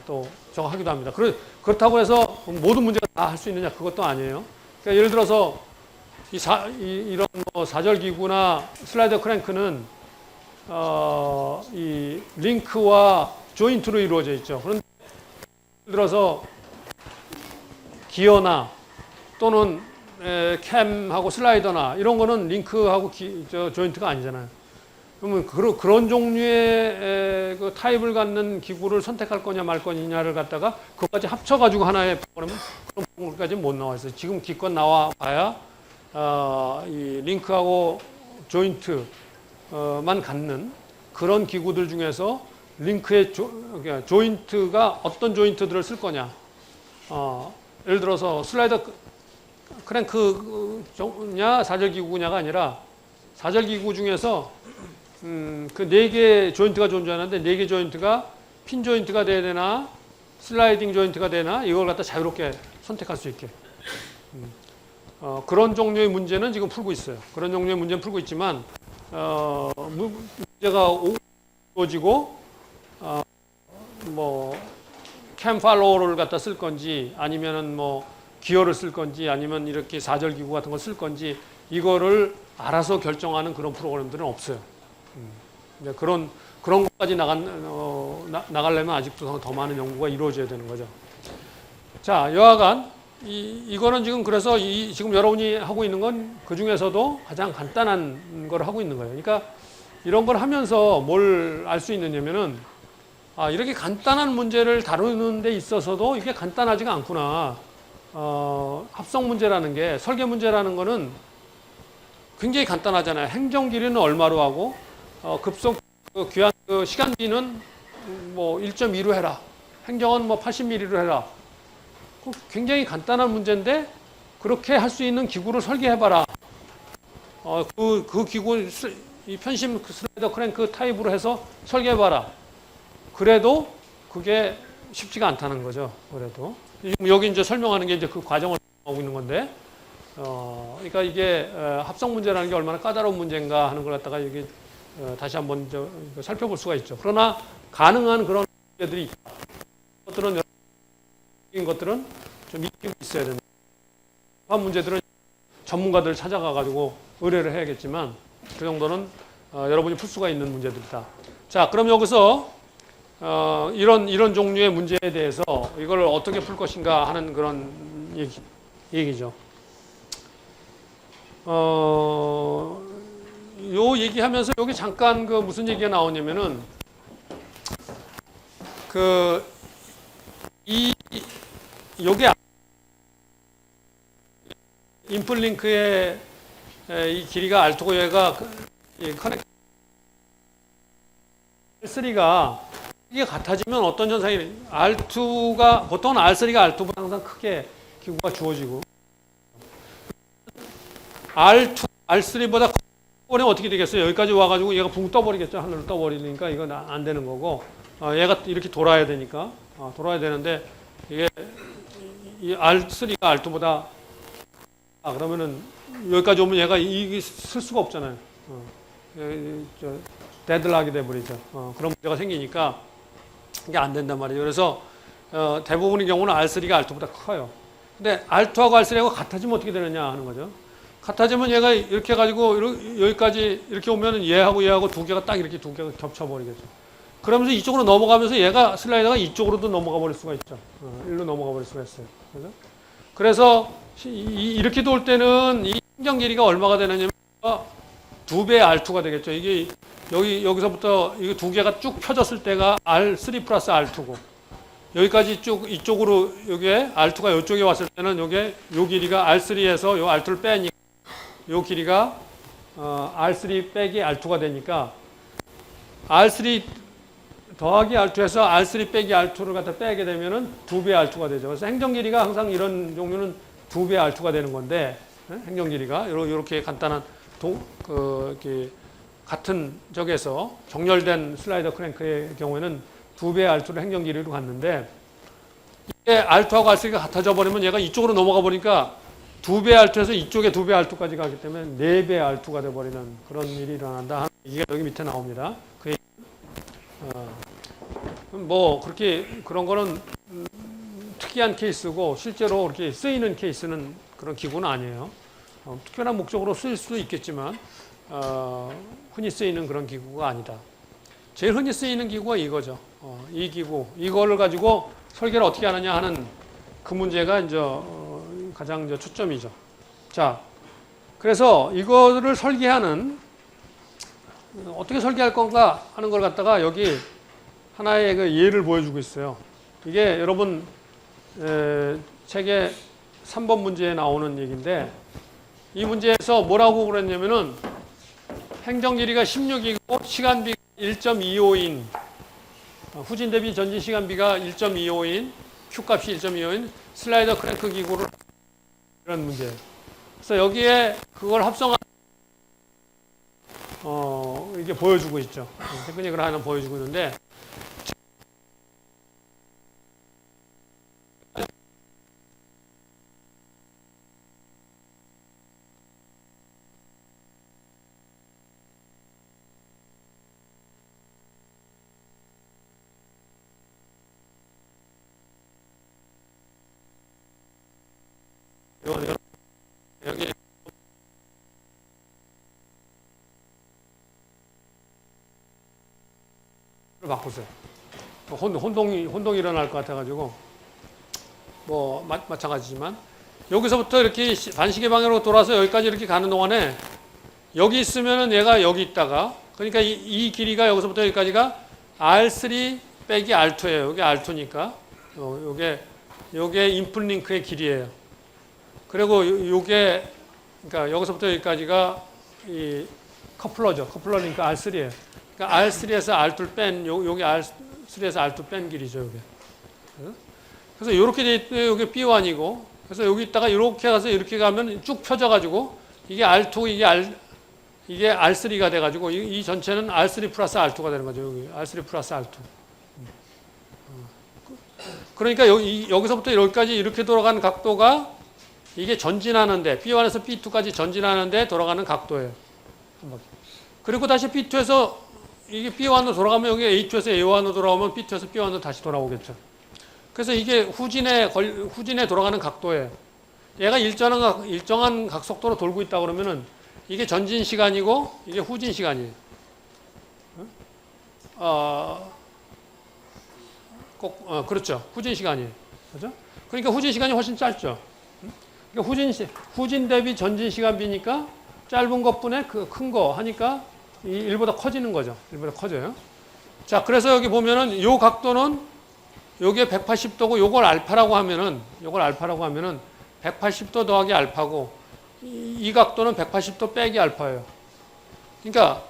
또 저거 하기도 합니다. 그렇다고 해서 모든 문제가 다 할 수 있느냐 그것도 아니에요. 그러니까 예를 들어서 이런 사절 기구나 슬라이더 크랭크는 이 링크와 조인트로 이루어져 있죠. 그런데 예를 들어서 기어나 또는 캠하고 슬라이더나 이런 거는 링크하고 조인트가 아니잖아요. 그러면 그런 종류의 그 타입을 갖는 기구를 선택할 거냐 말 거냐를 갖다가 그것까지 합쳐가지고 하나의 프로그램은 그런 프로그램까지 못 나와 있어요. 지금 기껏 나와 봐야 이 링크하고 조인트만 갖는 그런 기구들 중에서 링크의 조인트가 어떤 조인트들을 쓸 거냐. 예를 들어서 슬라이더 크랭크냐 사절기구냐가 아니라 사절기구 중에서 그 4개 조인트가 존재하는데 4개 조인트가 핀 조인트가 돼야 되나 슬라이딩 조인트가 되나 이걸 갖다 자유롭게 선택할 수 있게 그런 종류의 문제는 지금 풀고 있어요. 그런 종류의 문제는 풀고 있지만 문제가 오지고 뭐 캠 팔로우를 갖다 쓸 건지 아니면은 뭐 기어를 쓸 건지 아니면 이렇게 사절기구 같은 거 쓸 건지 이거를 알아서 결정하는 그런 프로그램들은 없어요. 그런 것까지 나가려면 아직도 더 많은 연구가 이루어져야 되는 거죠. 자, 여하간 이거는 지금 그래서 지금 여러분이 하고 있는 건 그 중에서도 가장 간단한 걸 하고 있는 거예요. 그러니까 이런 걸 하면서 뭘 알 수 있느냐면은 이렇게 간단한 문제를 다루는 데 있어서도 이게 간단하지가 않구나. 합성 문제라는 게 설계 문제라는 거는 굉장히 간단하잖아요. 행정 길이는 얼마로 하고 급속 귀한 시간비는 뭐 1.2로 해라. 행정은 뭐 80mm로 해라. 굉장히 간단한 문제인데 그렇게 할 수 있는 기구를 설계해봐라. 그 기구 이 편심 슬라이더 크랭크 타입으로 해서 설계해봐라. 그래도 그게 쉽지가 않다는 거죠. 그래도 여기 이제 설명하는 게 이제 그 과정을 하고 있는 건데, 그러니까 이게 합성 문제라는 게 얼마나 까다로운 문제인가 하는 걸 갖다가 여기 다시 한번 살펴볼 수가 있죠. 그러나 가능한 그런 문제들이 있다. 것들은 좀 익히고 있어야 된다. 그런 문제들은 전문가들 찾아가 가지고 의뢰를 해야겠지만 그 정도는 여러분이 풀 수가 있는 문제들이다. 자, 그럼 여기서 이런 종류의 문제에 대해서 이걸 어떻게 풀 것인가 하는 그런 얘기죠. 요 얘기하면서 여기 잠깐 그 무슨 얘기가 나오냐면은 요게 인플링크의 이 길이가 R2고 얘가 이 커넥 R3가 이게 같아지면 어떤 현상이 R2가 보통은 R3가 R2보다 항상 크게 기구가 주어지고 R3보다 커버리면 어떻게 되겠어요? 여기까지 와가지고 얘가 붕 떠버리겠죠. 하늘로 떠버리니까 이건 안 되는 거고 얘가 이렇게 돌아야 되니까 돌아야 되는데 이게 이 R3가 R2보다 그러면은 여기까지 오면 얘가 이게 쓸 수가 없잖아요. 데드락이 돼버리죠. 그런 문제가 생기니까 이게 안 된단 말이에요. 그래서 대부분의 경우는 R3가 R2보다 커요. 근데 R2하고 R3하고 같아지면 어떻게 되느냐 하는 거죠. 같아지면 얘가 이렇게 해가지고 여기까지 이렇게 오면은 얘하고 두 개가 딱 이렇게 두 개가 겹쳐버리겠죠. 그러면서 이쪽으로 넘어가면서 얘가 슬라이더가 이쪽으로도 넘어가 버릴 수가 있죠. 일로 넘어가 버릴 수가 있어요. 그래서 이렇게 돌 때는 이 행정 길이가 얼마가 되느냐면 2배의 R2가 되겠죠. 이게 여기서부터 이거 두 개가 쭉 펴졌을 때가 R3 플러스 R2고 여기까지 쭉 이쪽으로 요게 R2가 이쪽에 왔을 때는 요게 요 길이가 R3에서 요 R2를 빼니까 요 길이가 R3 빼기 R2가 되니까 R3 더하기 R2에서 R3 빼기 R2를 갖다 빼게 되면은 2배의 R2가 되죠. 그래서 행정 길이가 항상 이런 종류는 2배의 R2가 되는 건데 행정 길이가 이렇게 간단한 이렇게 같은 적에서 정렬된 슬라이더 크랭크의 경우에는 2배의 R2를 행정 길이로 갔는데 이게 R2하고 R3가 같아져 버리면 얘가 이쪽으로 넘어가 보니까 2배의 R2에서 이쪽에 2배의 R2까지 가기 때문에 4배의 R2가 돼버리는 그런 일이 일어난다. 이게 여기 밑에 나옵니다. 뭐 그렇게 그런 거는 특이한 케이스고 실제로 그렇게 쓰이는 케이스는 그런 기구는 아니에요. 특별한 목적으로 쓰일 수도 있겠지만 흔히 쓰이는 그런 기구가 아니다. 제일 흔히 쓰이는 기구가 이거죠. 이 기구 이거를 가지고 설계를 어떻게 하느냐 하는 그 문제가 이제 가장 이제 초점이죠. 자, 그래서 이거를 설계하는 어떻게 설계할 건가 하는 걸 갖다가 여기 하나의 그 예를 보여주고 있어요. 이게 여러분 책의 3번 문제에 나오는 얘기인데 이 문제에서 뭐라고 그랬냐면은 행정 길이가 16이고 시간비가 1.25인 후진 대비 전진 시간비가 1.25인 Q 값이 1.25인 슬라이더 크랭크 기구를 이런 문제예요. 그래서 여기에 그걸 합성한 이게 보여주고 있죠. 테크닉을 하나 보여주고 있는데 여기 바꾸세요. 혼동이 일어날 것 같아가지고 뭐 마찬가지지만 여기서부터 이렇게 반시계 방향으로 돌아서 여기까지 이렇게 가는 동안에 여기 있으면은 얘가 여기 있다가 그러니까 이 길이가 여기서부터 여기까지가 R3 빼기 R2예요. 여기 R2니까 요게 인풋링크의 길이에요. 그리고 요게 그러니까 여기서부터 여기까지가 이 커플러죠. 커플러 링크 R3예요. 그러니까 R3에서 R2를 뺀 요게 R3에서 R2 뺀 길이죠. 요게. 그래서 이렇게 돼 있고 요게 B1이고 그래서 여기 있다가 이렇게 가서 이렇게 가면 쭉 펴져 가지고 이게 R2 이게 R3가 돼 가지고 이 전체는 R3 플러스 R2가 되는 거죠. 여기 R3 플러스 R2. 그러니까 여기서부터 여기까지 이렇게 돌아가는 각도가 이게 전진하는데 B1에서 B2까지 전진하는데 돌아가는 각도예요. 한 바퀴. 그리고 다시 B2에서 이게 B1으로 돌아가면 여기 A2에서 A1으로 돌아오면 B2에서 B1으로 다시 돌아오겠죠. 그래서 이게 후진에 돌아가는 각도예요. 얘가 일정한 각속도로 돌고 있다 그러면은 이게 전진 시간이고 이게 후진 시간이에요. 그렇죠. 후진 시간이. 그죠? 그러니까 후진 시간이 훨씬 짧죠. 그러니까 후진 대비 전진 시간 비니까 짧은 것분에 그 큰 거 하니까 이 1보다 커지는 거죠. 1보다 커져요. 자, 그래서 여기 보면은 요 각도는 요게 180도고 요걸 알파라고 하면은 180도 더하기 알파고 이 각도는 180도 빼기 알파예요. 그러니까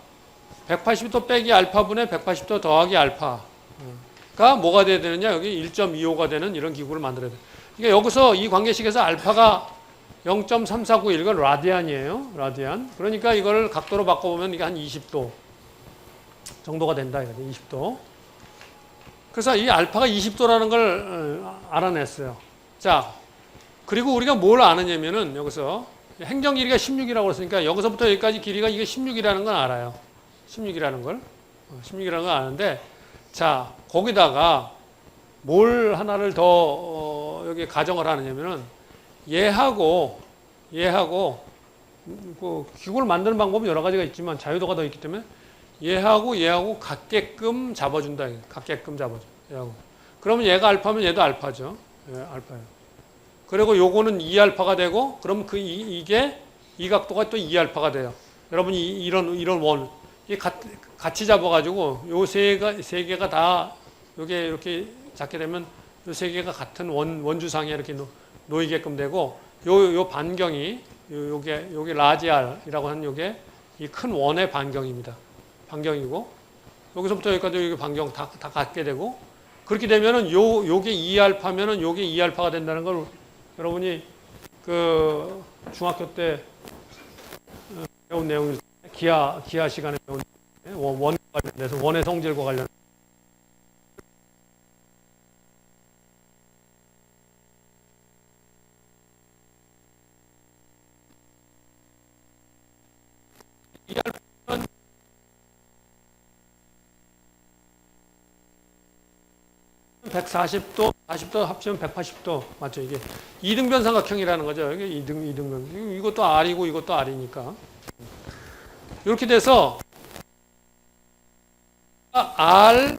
180도 빼기 알파분의 180도 더하기 알파가 뭐가 돼야 되느냐? 여기 1.25가 되는 이런 기구를 만들어야 돼요. 그러니까 여기서 이 관계식에서 알파가 0.3491 이건 라디안이에요. 라디안. 그러니까 이걸 각도로 바꿔보면 이게 한 20도 정도가 된다. 이거죠. 20도. 그래서 이 알파가 20도라는 걸 알아냈어요. 자, 그리고 우리가 뭘 아느냐면은 여기서 행정 길이가 16이라고 했으니까 여기서부터 여기까지 길이가 이게 16이라는 건 알아요. 16이라는 걸. 16이라는 걸 아는데 자, 거기다가 뭘 하나를 더 여기 가정을 하느냐면은 얘하고 그 기구를 만드는 방법은 여러 가지가 있지만 자유도가 더 있기 때문에 얘하고 같게끔 잡아준다. 같게끔 잡아줘. 얘하고. 그러면 얘가 알파면 얘도 알파죠. 예, 알파예요. 그리고 요거는 2알파가 되고 그럼 이게 이 각도가 또 2알파가 돼요. 여러분이 이런 원 이게 같이 잡아가지고 요 세 개가 다 요게 이렇게 잡게 되면 요 세 개가 같은 원주상에 이렇게 놓이게끔 되고 요 반경이 요게 라지알이라고 하는 요게 이 큰 원의 반경입니다. 반경이고 여기서부터 여기까지 여기 반경 다 갖게 되고 그렇게 되면은 요게 2알파면은 요게 2알파가 된다는 걸 여러분이 그 중학교 때 배운 내용 기하 시간에 배운 원 관련돼서 원의 성질과 관련 (140도) 40도 합치면 180도 맞죠? 이게 이등변 삼각형이라는 거죠. 이게 이등변. 이것도 R이고 이것도 R이니까. 이렇게 돼서 R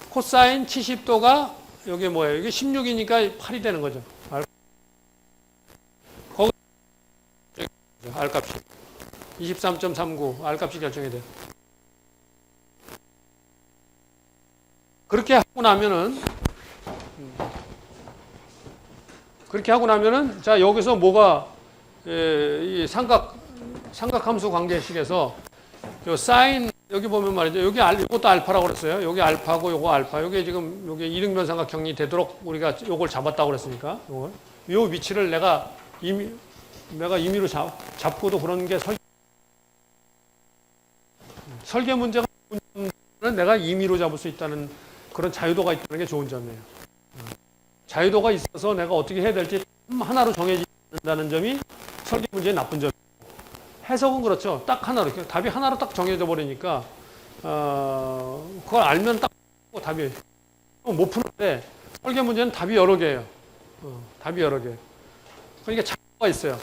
코사인 70도가 이게 뭐예요? 이게 16이니까 8이 되는 거죠. 거기 R 값이 23.39 R 값이 결정이 돼요. 그렇게 하고 나면은 자 여기서 뭐가 이 삼각함수 관계식에서 요 사인 여기 보면 말이죠. 여기 이것도 알파라고 그랬어요. 여기 알파고 요거 알파. 요게 지금 요게 이등변 삼각형이 되도록 우리가 요걸 잡았다고 그랬으니까 요걸 요 위치를 내가 임의로 잡고도 그런 게 설계 문제가 내가 임의로 잡을 수 있다는 그런 자유도가 있다는 게 좋은 점이에요. 자유도가 있어서 내가 어떻게 해야 될지 하나로 정해진다는 점이 설계 문제의 나쁜 점이에요. 해석은 그렇죠. 딱 하나로 답이 하나로 딱 정해져 버리니까 그걸 알면 딱 답이 못 푸는데 설계 문제는 답이 여러 개예요. 답이 여러 개. 그러니까 자유도가 있어요.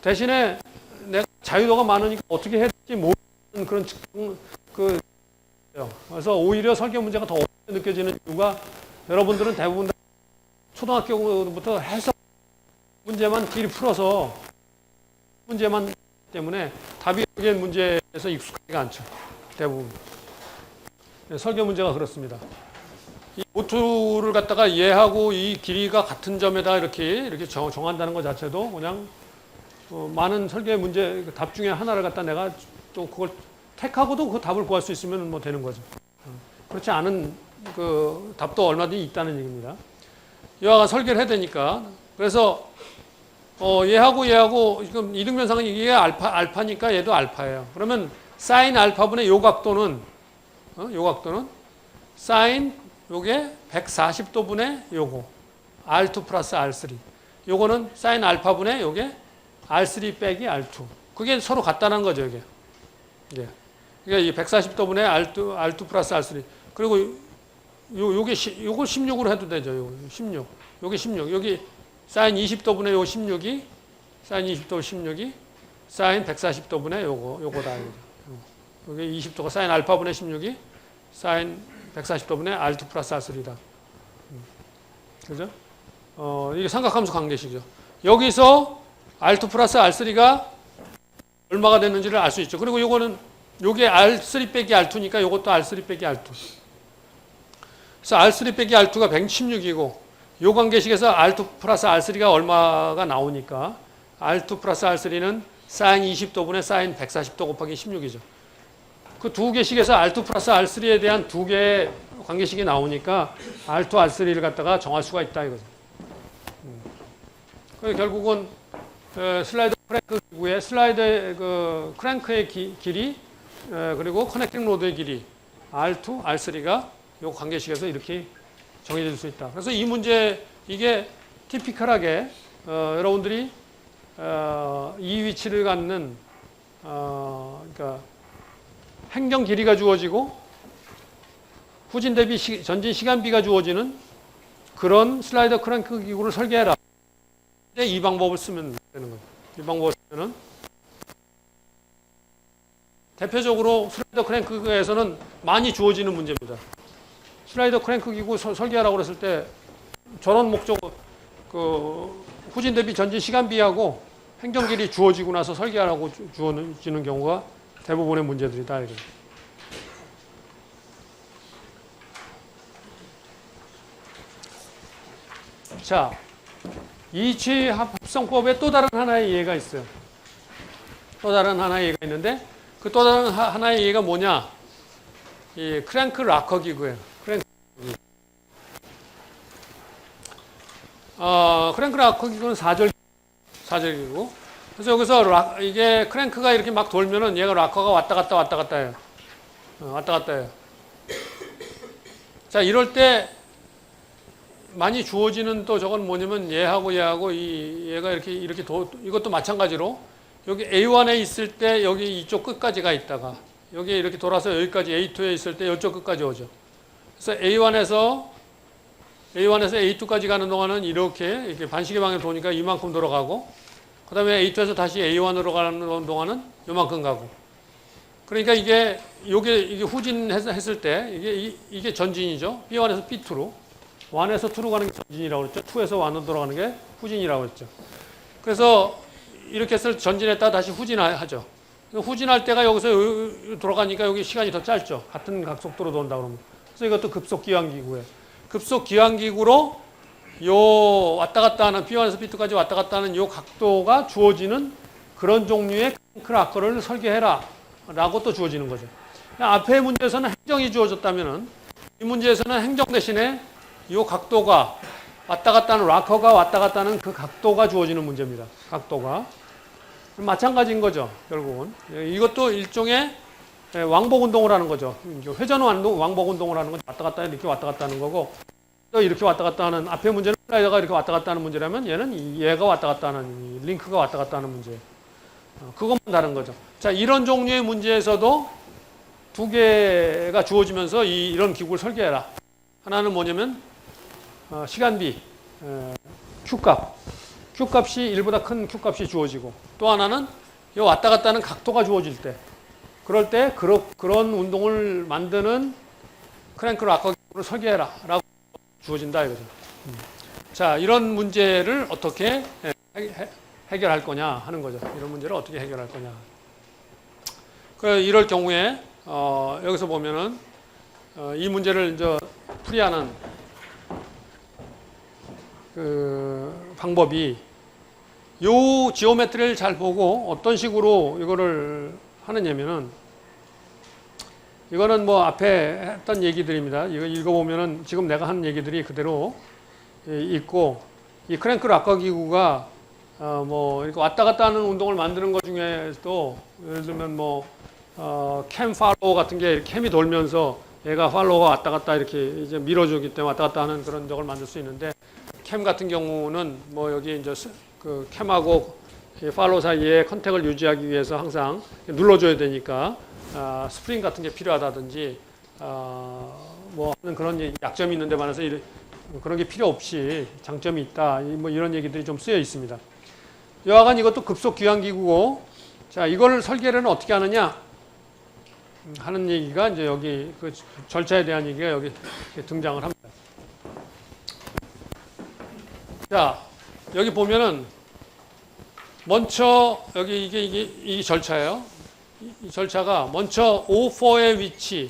대신에 내가 자유도가 많으니까 어떻게 해야 될지 모르는 그런 그래서 오히려 설계 문제가 더 어렵게 느껴지는 이유가 여러분들은 대부분 초등학교부터 해석 문제만 길이 풀어서 문제만 때문에 답이 여러 개 문제에서 익숙하지가 않죠. 대부분. 설계 문제가 그렇습니다. 이 모투를 갖다가 얘하고 이 길이가 같은 점에다 이렇게 정한다는 것 자체도 그냥 많은 설계 문제 답 중에 하나를 갖다 내가 또 그걸 택하고도 그 답을 구할 수 있으면 뭐 되는 거죠. 그렇지 않은 그 답도 얼마든지 있다는 얘기입니다. 이와 같은 설계를 해야 되니까 그래서 얘하고 지금 이등변상은 이게 알파니까 얘도 알파예요. 그러면 사인 알파분의 요 각도는 사인 요게 140도분의 요거 R2 플러스 R3 요거는 사인 알파분의 요게 R3 빼기 R2 그게 서로 같다는 거죠. 이게 그러니까 이 140도분의 R2 플러스 R3 그리고 요걸 16으로 해도 되죠. 요거 16 요게 16 여기 사인 20도분의 요 16이 사인 20도 16이 사인 140도분의 요거다. 여기 20도가 사인 알파분의 16이 사인 140도분의 R2 플러스 R3다. 그죠? 이게 삼각함수 관계식이죠. 여기서 R2 플러스 R3가 얼마가 됐는지를 알 수 있죠. 그리고 요게 R3 빼기 R2니까 요것도 R3 빼기 R2. 그래서 R3 빼기 R2가 116이고 요 관계식에서 R2 플러스 R3가 얼마가 나오니까 R2 플러스 R3는 사인 20도분의 사인 140도 곱하기 16이죠. 그 두 개식에서 R2 플러스 R3에 대한 두 개의 관계식이 나오니까 R2, R3를 갖다가 정할 수가 있다 이거죠. 결국은 슬라이더 크랭크 기구의 슬라이더 그 크랭크의 길이 그리고 커넥팅 로드의 길이 R2, R3가 요 관계식에서 이렇게 정해질 수 있다. 그래서 이 문제 이게 티피컬하게 여러분들이 이 위치를 갖는 그러니까 행정 길이가 주어지고 후진 대비 전진 시간비가 주어지는 그런 슬라이더 크랭크 기구를 설계해라. 이 방법을 쓰면 되는 거죠. 이 방법을 쓰면은 대표적으로 슬라이더 크랭크에서는 많이 주어지는 문제입니다. 슬라이더 크랭크 기구 설계하라고 그랬을 때 저런 목적 후진 대비 전진 시간비하고 행정 길이 주어지고 나서 설계하라고 주어지는 경우가 대부분의 문제들이다. 이거죠. 자, 이치 합성법에 또 다른 하나의 예가 있어요. 또 다른 하나의 예가 있는데 그 또 다른 하나의 예가 뭐냐? 이 크랭크 락커 기구예요. 크랭크 락커 기구는 4절 기구. 그래서 여기서 이게 크랭크가 이렇게 막 돌면은 얘가 락커가 왔다 갔다 해요. 왔다 갔다 해요. 자, 이럴 때 많이 주어지는 또 저건 뭐냐면 얘하고 얘가 이렇게 이것도 마찬가지로 여기 A1에 있을 때 여기 이쪽 끝까지가 있다가 여기 이렇게 돌아서 여기까지 A2에 있을 때 이쪽 끝까지 오죠. 그래서 A1에서 A2까지 가는 동안은 이렇게 반시계 방향 도니까 이만큼 돌아가고 그 다음에 A2에서 다시 A1으로 가는 동안은 요만큼 가고 그러니까 이게 후진했을 때 이게 전진이죠. B1에서 B2로 1에서 2로 가는 게 전진이라고 그랬죠. 2에서 1으로 돌아가는 게 후진이라고 그랬죠. 그래서 이렇게 해서 전진했다가 다시 후진하죠. 후진할 때가 여기서 돌아가니까 여기 시간이 더 짧죠. 같은 각속도로 돈다 그러면. 그래서 이것도 급속기환기구예요. 급속기환기구로 요 왔다 갔다 하는 B1에서 B2까지 왔다 갔다 하는 요 각도가 주어지는 그런 종류의 크랭크를 설계해라 라고 또 주어지는 거죠. 앞에 문제에서는 행정이 주어졌다면은 이 문제에서는 행정 대신에 이 각도가 왔다 갔다 하는 락커가 왔다 갔다 하는 그 각도가 주어지는 문제입니다. 각도가. 마찬가지인 거죠. 결국은. 이것도 일종의 왕복 운동을 하는 거죠. 회전 왕복 운동을 하는 거죠. 왔다 갔다 이렇게 왔다 갔다 하는 거고 또 이렇게 왔다 갔다 하는 앞에 문제는 슬라이더가 이렇게 왔다 갔다 하는 문제라면 얘는 얘가 왔다 갔다 하는 링크가 왔다 갔다 하는 문제. 그것만 다른 거죠. 자, 이런 종류의 문제에서도 두 개가 주어지면서 이런 기구를 설계해라. 하나는 뭐냐면 시간비, Q값. Q값이 1보다 큰 Q값이 주어지고 또 하나는 이 왔다 갔다 하는 각도가 주어질 때 그럴 때 그런 운동을 만드는 크랭크 락커 기구를 설계해라 라고 주어진다 이거죠. 자, 이런 문제를 어떻게 해결할 거냐 하는 거죠. 이런 문제를 어떻게 해결할 거냐. 이럴 경우에 여기서 보면은 이 문제를 이제 풀이하는 그 방법이 요 지오메트리를 잘 보고 어떤 식으로 이거를 하느냐면은 이거는 뭐 앞에 했던 얘기들입니다. 이거 읽어보면은 지금 내가 한 얘기들이 그대로 있고 이 크랭크 락커 기구가 뭐 이렇게 왔다 갔다 하는 운동을 만드는 것 중에도 예를 들면 캠 팔로우 같은 게 캠이 돌면서 얘가 팔로우가 왔다 갔다 이렇게 이제 밀어주기 때문에 왔다 갔다 하는 그런 적을 만들 수 있는데 캠 같은 경우는 뭐 여기 이제 그 캠하고 팔로우 사이에 컨택을 유지하기 위해서 항상 눌러줘야 되니까 스프링 같은 게 필요하다든지 뭐 하는 그런 약점이 있는데 반해서 그런 게 필요 없이 장점이 있다. 뭐 이런 얘기들이 좀 쓰여 있습니다. 여하간 이것도 급속 귀환기구고 자 이걸 설계를 어떻게 하느냐 하는 얘기가 이제 여기 그 절차에 대한 얘기가 여기 등장을 합니다. 자, 여기 보면은 먼저 여기 이 절차예요. 이 절차가 먼저 O4의 위치,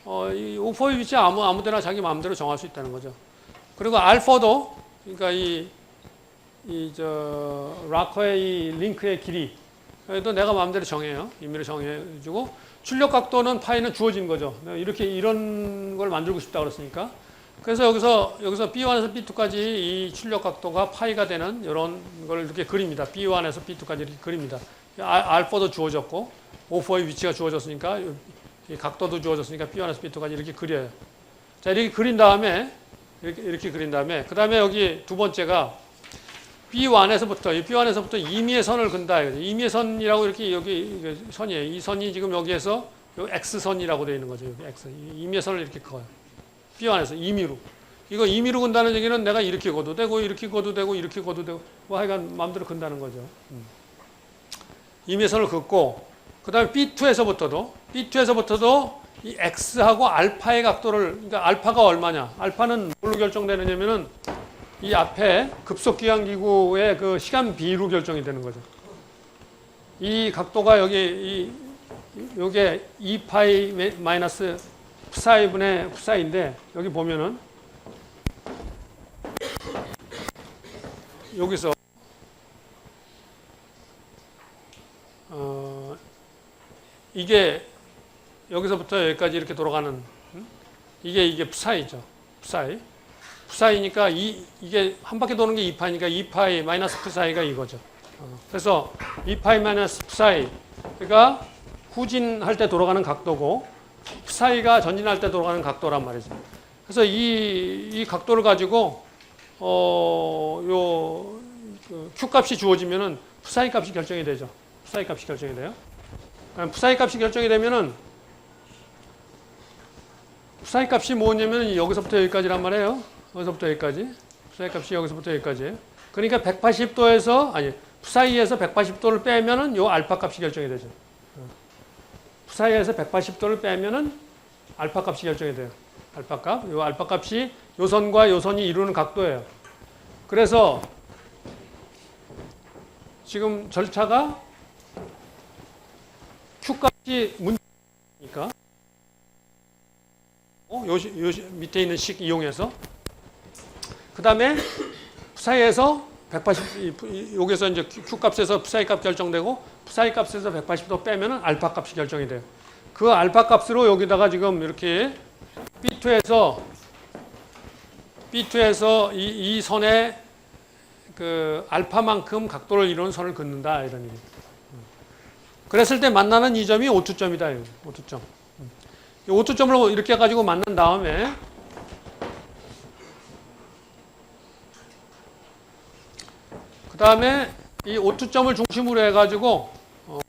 이 O4의 위치 아무데나 자기 마음대로 정할 수 있다는 거죠. 그리고 알파도, 그러니까 락커의 이 링크의 길이도 내가 마음대로 정해요. 임의로 정해주고, 출력 각도는 파이는 주어진 거죠. 이렇게 이런 걸 만들고 싶다 그랬으니까. 그래서 여기서 B1에서 B2까지 이 출력 각도가 파이가 되는 이런 걸 이렇게 그립니다. B1에서 B2까지 이렇게 그립니다. 알파도 주어졌고, O4의 위치가 주어졌으니까, 이 각도도 주어졌으니까 B1에서 B2까지 이렇게 그려요. 자, 이렇게 그린 다음에, 이렇게 그린 다음에, 그 다음에 여기 두 번째가 B1에서부터 임의의 선을 근다. 임의의 선이라고 이렇게 여기 선이에요. 이 선이 지금 여기에서 요 X선이라고 되어 있는 거죠. 여기 X. 임의의 선을 이렇게 그어요. B1에서 임의로. 이거 임의로 근다는 얘기는 내가 이렇게 그어도 되고, 이렇게 그어도 되고, 이렇게 그어도 되고, 뭐 하여간 마음대로 근다는 거죠. 임의의 선을 긋고, 그 다음에 B2에서부터도 이 X하고 알파의 각도를, 그러니까 알파가 얼마냐. 알파는 뭘로 결정되느냐면은 이 앞에 급속기관기구의 그 시간 비로 결정이 되는 거죠. 이 각도가 요게 2파이 마이너스 psi분의 psi인데, 여기 보면은 여기서 이게 여기서부터 여기까지 이렇게 돌아가는 이게 psi죠. psi니까 이게 한 바퀴 도는 게 2파이니까 2파이 마이너스 psi가 이거죠. 그래서 2파이 마이너스 psi가 후진할 때 돌아가는 각도고, psi가 전진할 때 돌아가는 각도란 말이죠. 그래서 이 각도를 가지고 Q 값이 주어지면은 psi 값이 결정이 되죠. psi 값이 결정이 돼요. psi 값이 결정이 되면은 psi 값이 뭐냐면은 여기서부터 여기까지란 말이에요. 여기서부터 여기까지. psi 값이 여기서부터 여기까지예요. 그러니까 180도에서 psi에서 180도를 빼면은 요 알파 값이 결정이 되죠. psi에서 180도를 빼면은 알파 값이 결정이 돼요. 알파 값. 요 알파 값이 요 선과 요 선이 이루는 각도예요. 그래서 지금 절차가 Q 값이 문제니까 요 밑에 있는 식 이용해서, 그 다음에 psi에서 180, 여기서 이제 Q 값에서 psi 값 결정되고, psi 값에서 180도 빼면은 알파 값이 결정이 돼요. 그 알파 값으로 여기다가 지금 이렇게 B2에서 이 선에 그 알파만큼 각도를 이루는 선을 긋는다, 이런 얘기. 그랬을 때 만나는 이 점이 O2점이다. O2점. 이 O2점을 이렇게 해가지고 만난 다음에, 그 다음에 이 O2점을 중심으로 해가지고,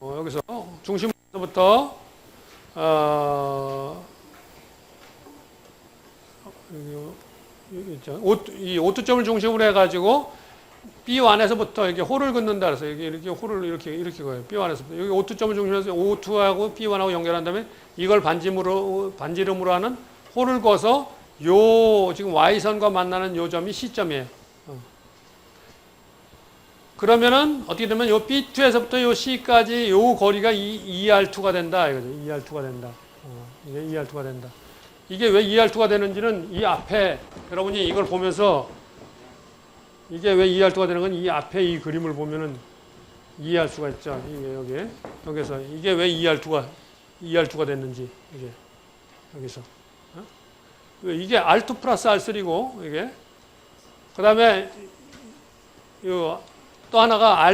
여기서 중심부터, 이 O2점을 중심으로 해가지고, B1에서부터 이렇게 홀을 긋는다 그래서 이렇게 홀을 이렇게 거예요. B1에서부터. 여기 O2점을 중심으로 해서 O2하고 B1하고 연결한 다음에 이걸 반지름으로 하는 홀을 그어서 요 지금 Y선과 만나는 요 점이 C점이에요. 그러면은 어떻게 되면 요 B2에서부터 요 C까지 요 거리가 ER2가 된다 이거죠. ER2가 된다. 이게 ER2가 된다. 이게 왜 ER2가 되는지는 이 앞에 여러분이 이걸 보면서, 이게 왜 ER2가 되는 건 이 앞에 이 그림을 보면은 이해할 수가 있죠. 이게 여기서 이게 왜 ER2가 됐는지, 이게 여기서 이게 R2 플러스 R3고, 이게 그 다음에 또 하나가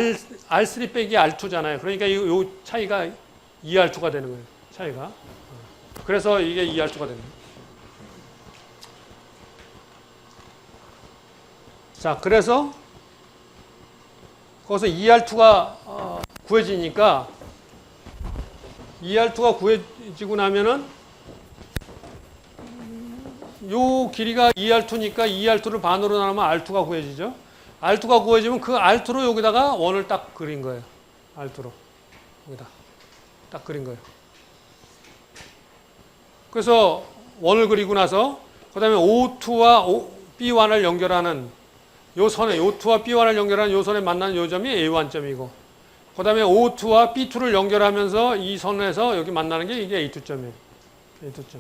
R3 빼기 R2잖아요. 그러니까 이 차이가 ER2가 되는 거예요. 차이가. 그래서 이게 ER2가 되는 거예요. 자, 그래서 거기서 ER2가 구해지니까, ER2가 구해지고 나면은 요 길이가 ER2니까 ER2를 반으로 나누면 R2가 구해지죠. R2가 구해지면 그 R2로 여기다가 원을 딱 그린 거예요. R2로 여기다 딱 그린 거예요. 그래서 원을 그리고 나서 그 다음에 O2와 B1을 연결하는 요 선에 O2와 B1을 연결하는 요 선에 만나는 요 점이 A1점이고, 그 다음에 O2와 B2를 연결하면서 이 선에서 여기 만나는 게 이게 A2점이에요. A2점.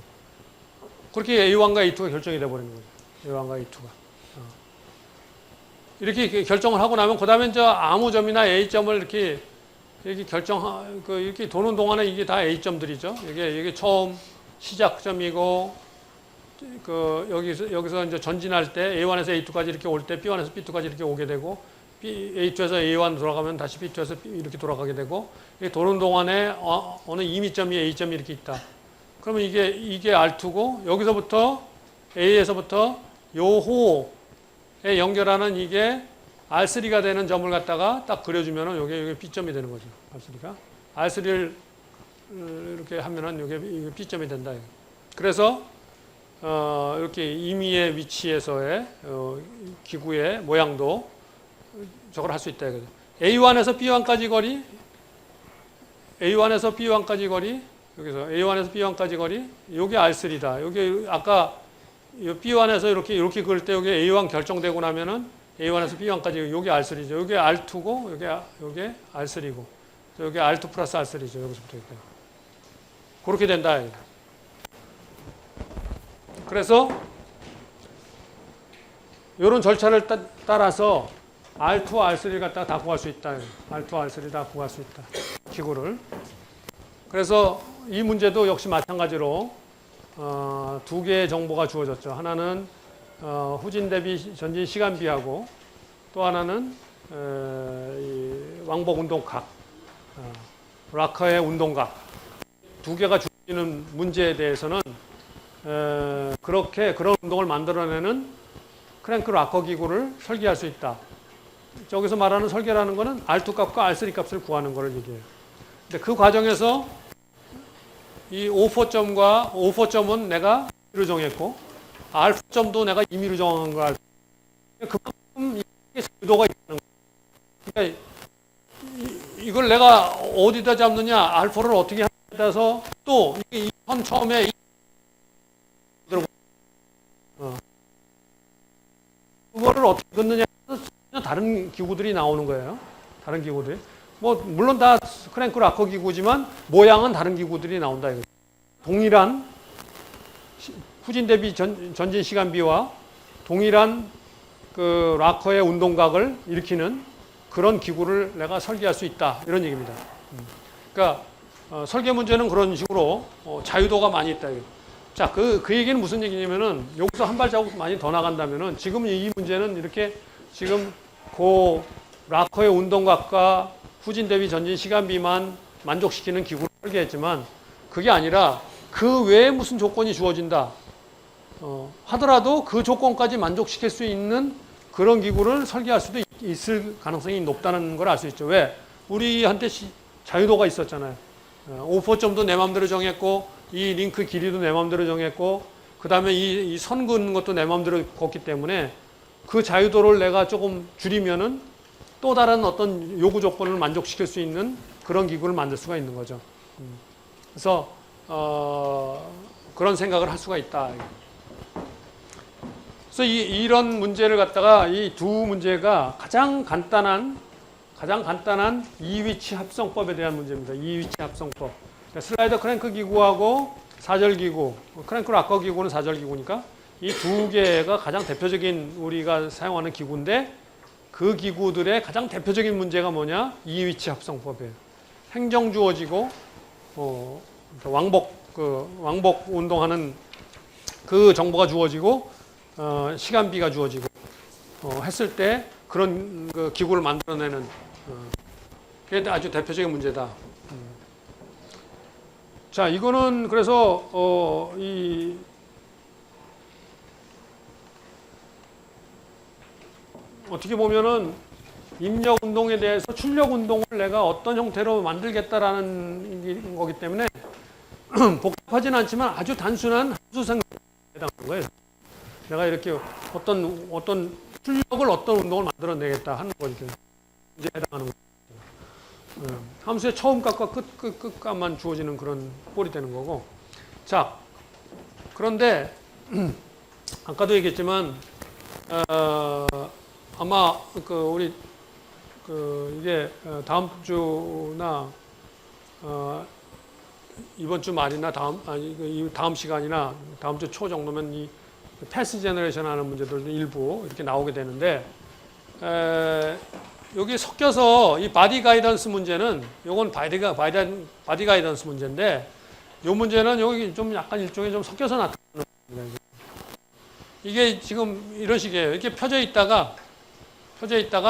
그렇게 A1과 A2가 결정이 돼버리는 거죠. A1과 A2가. 이렇게 결정을 하고 나면, 그 다음에 저 아무 점이나 A점을 이렇게 이렇게 도는 동안에 이게 다 A점들이죠. 이게 처음 시작점이고, 여기서 이제 전진할 때 A1에서 A2까지 이렇게 올 때 B1에서 B2까지 이렇게 오게 되고, A2에서 A1 돌아가면 다시 B2에서 이렇게 돌아가게 되고, 이게 도는 동안에 어느 임의점이 A점이 이렇게 있다. 그러면 이게 R2고, 여기서부터 A에서부터 요 호에 연결하는 이게 R3가 되는 점을 갖다가 딱 그려주면은 요게 B점이 되는 거죠. R3가. R3를 이렇게 하면은 요게 B점이 된다. 그래서 이렇게 임의의 위치에서의 기구의 모양도 저걸 할 수 있다. A1에서 B1까지 거리, A1에서 B1까지 거리, 여기서 A1에서 B1까지 거리, 요게 R3다. 요게 아까 B1에서 이렇게 그을 때 요게 A1 결정되고 나면은 A1에서 B1까지 요게 R3죠. 요게 R2고, 요게 R3고, 요게 R2 플러스 R3죠. 여기서부터 이렇게. 그렇게 된다. 그래서 이런 절차를 따라서 R2, R3를 갖다가 다 구할 수 있다. R2, R3 다 구할 수 있다. 기구를. 그래서 이 문제도 역시 마찬가지로 두 개의 정보가 주어졌죠. 하나는 후진 대비 전진 시간비하고, 또 하나는 이 왕복 운동각, 락커의 운동각. 두 개가 주어지는 문제에 대해서는 그런 운동을 만들어내는 크랭크 락커 기구를 설계할 수 있다. 저기서 말하는 설계라는 것은 R2 값과 R3 값을 구하는 것을 얘기해요. 근데 그 과정에서 이 O4점과 O4점은 내가 임의로 정했고, R4점도 내가 임의로 정한 걸 그만큼 이게 자유도가 있다는 거예요. 그러니까 이걸 내가 어디다 잡느냐, 알파를 어떻게 하느냐에 따라서 또 이 선 처음에 그거를 어떻게 긋느냐에 따라서 다른 기구들이 나오는 거예요. 다른 기구들이. 뭐 물론 다 크랭크 락커 기구지만 모양은 다른 기구들이 나온다 이거죠. 동일한 후진 대비 전진 시간비와 동일한 그 락커의 운동각을 일으키는 그런 기구를 내가 설계할 수 있다 이런 얘기입니다. 그러니까 설계 문제는 그런 식으로 자유도가 많이 있다. 자, 그 얘기는 무슨 얘기냐면은 여기서 한 발자국 많이 더 나간다면은 지금 이 문제는 이렇게 지금 그 락커의 운동각과 후진 대비 전진 시간비만 만족시키는 기구를 설계했지만 그게 아니라 그 외에 무슨 조건이 주어진다 하더라도 그 조건까지 만족시킬 수 있는 그런 기구를 설계할 수도 있을 가능성이 높다는 걸 알 수 있죠. 왜? 우리한테 자유도가 있었잖아요. 오퍼점도 내 마음대로 정했고 이 링크 길이도 내 마음대로 정했고 그 다음에 이 선 그는 것도 내 마음대로 걷기 때문에 그 자유도를 내가 조금 줄이면은 또 다른 어떤 요구 조건을 만족시킬 수 있는 그런 기구를 만들 수가 있는 거죠. 그래서 그런 생각을 할 수가 있다. 그래서 이런 문제를 갖다가 이 두 문제가 가장 간단한 이위치 합성법에 대한 문제입니다. 이위치 합성법. 그러니까 슬라이더 크랭크 기구하고 사절 기구, 크랭크 락커 기구는 사절 기구니까 이 두 개가 가장 대표적인 우리가 사용하는 기구인데 그 기구들의 가장 대표적인 문제가 뭐냐? 이위치 합성법이에요. 행정 주어지고 왕복 운동하는 그 정보가 주어지고 시간비가 주어지고 했을 때 그런 그 기구를 만들어내는 그게 아주 대표적인 문제다. 자, 이거는 그래서 어떻게 보면은 입력 운동에 대해서 출력 운동을 내가 어떤 형태로 만들겠다라는 거기 때문에 복잡하진 않지만 아주 단순한 함수 생성에 해당하는 거예요. 내가 이렇게 어떤 출력을 어떤 운동을 만들어내겠다 하는 거니까 이제 해당하는 거죠. 함수의 처음 값과 끝 값만 주어지는 그런 꼴이 되는 거고. 자, 그런데 아까도 얘기했지만 아마 우리 이게 다음 주나 이번 주 말이나 다음 시간이나 다음 주 초 정도면 이 패스 제너레이션 하는 문제들도 일부 이렇게 나오게 되는데, 여기 섞여서 이 바디 가이던스 문제는, 요건 바디 가이던스 문제인데, 요 문제는 여기 좀 약간 일종의 좀 섞여서 나타나는 겁니다. 이게 지금 이런 식이에요. 이렇게 펴져 있다가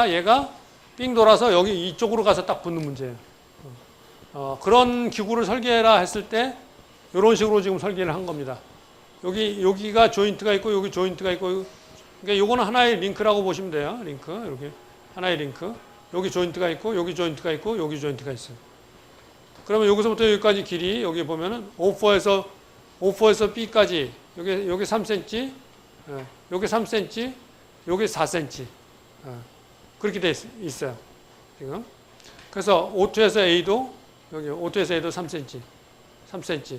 얘가 삥 돌아서 여기 이쪽으로 가서 딱 붙는 문제예요. 그런 기구를 설계해라 했을 때 이런 식으로 지금 설계를 한 겁니다. 여기가 조인트가 있고 여기 조인트가 있고, 그러니까 요거는 하나의 링크라고 보시면 돼요. 링크. 이렇게 하나의 링크. 여기 조인트가 있고 여기 조인트가 있고 여기 조인트가 있어요. 그러면 여기서부터 여기까지 길이, 여기 보면은 O4에서 B까지 여기 3cm, 여기 3cm, 여기 4cm. 그렇게 돼 있어요. 지금. 그래서 O2에서 A도 여기 O2에서 A도 3cm.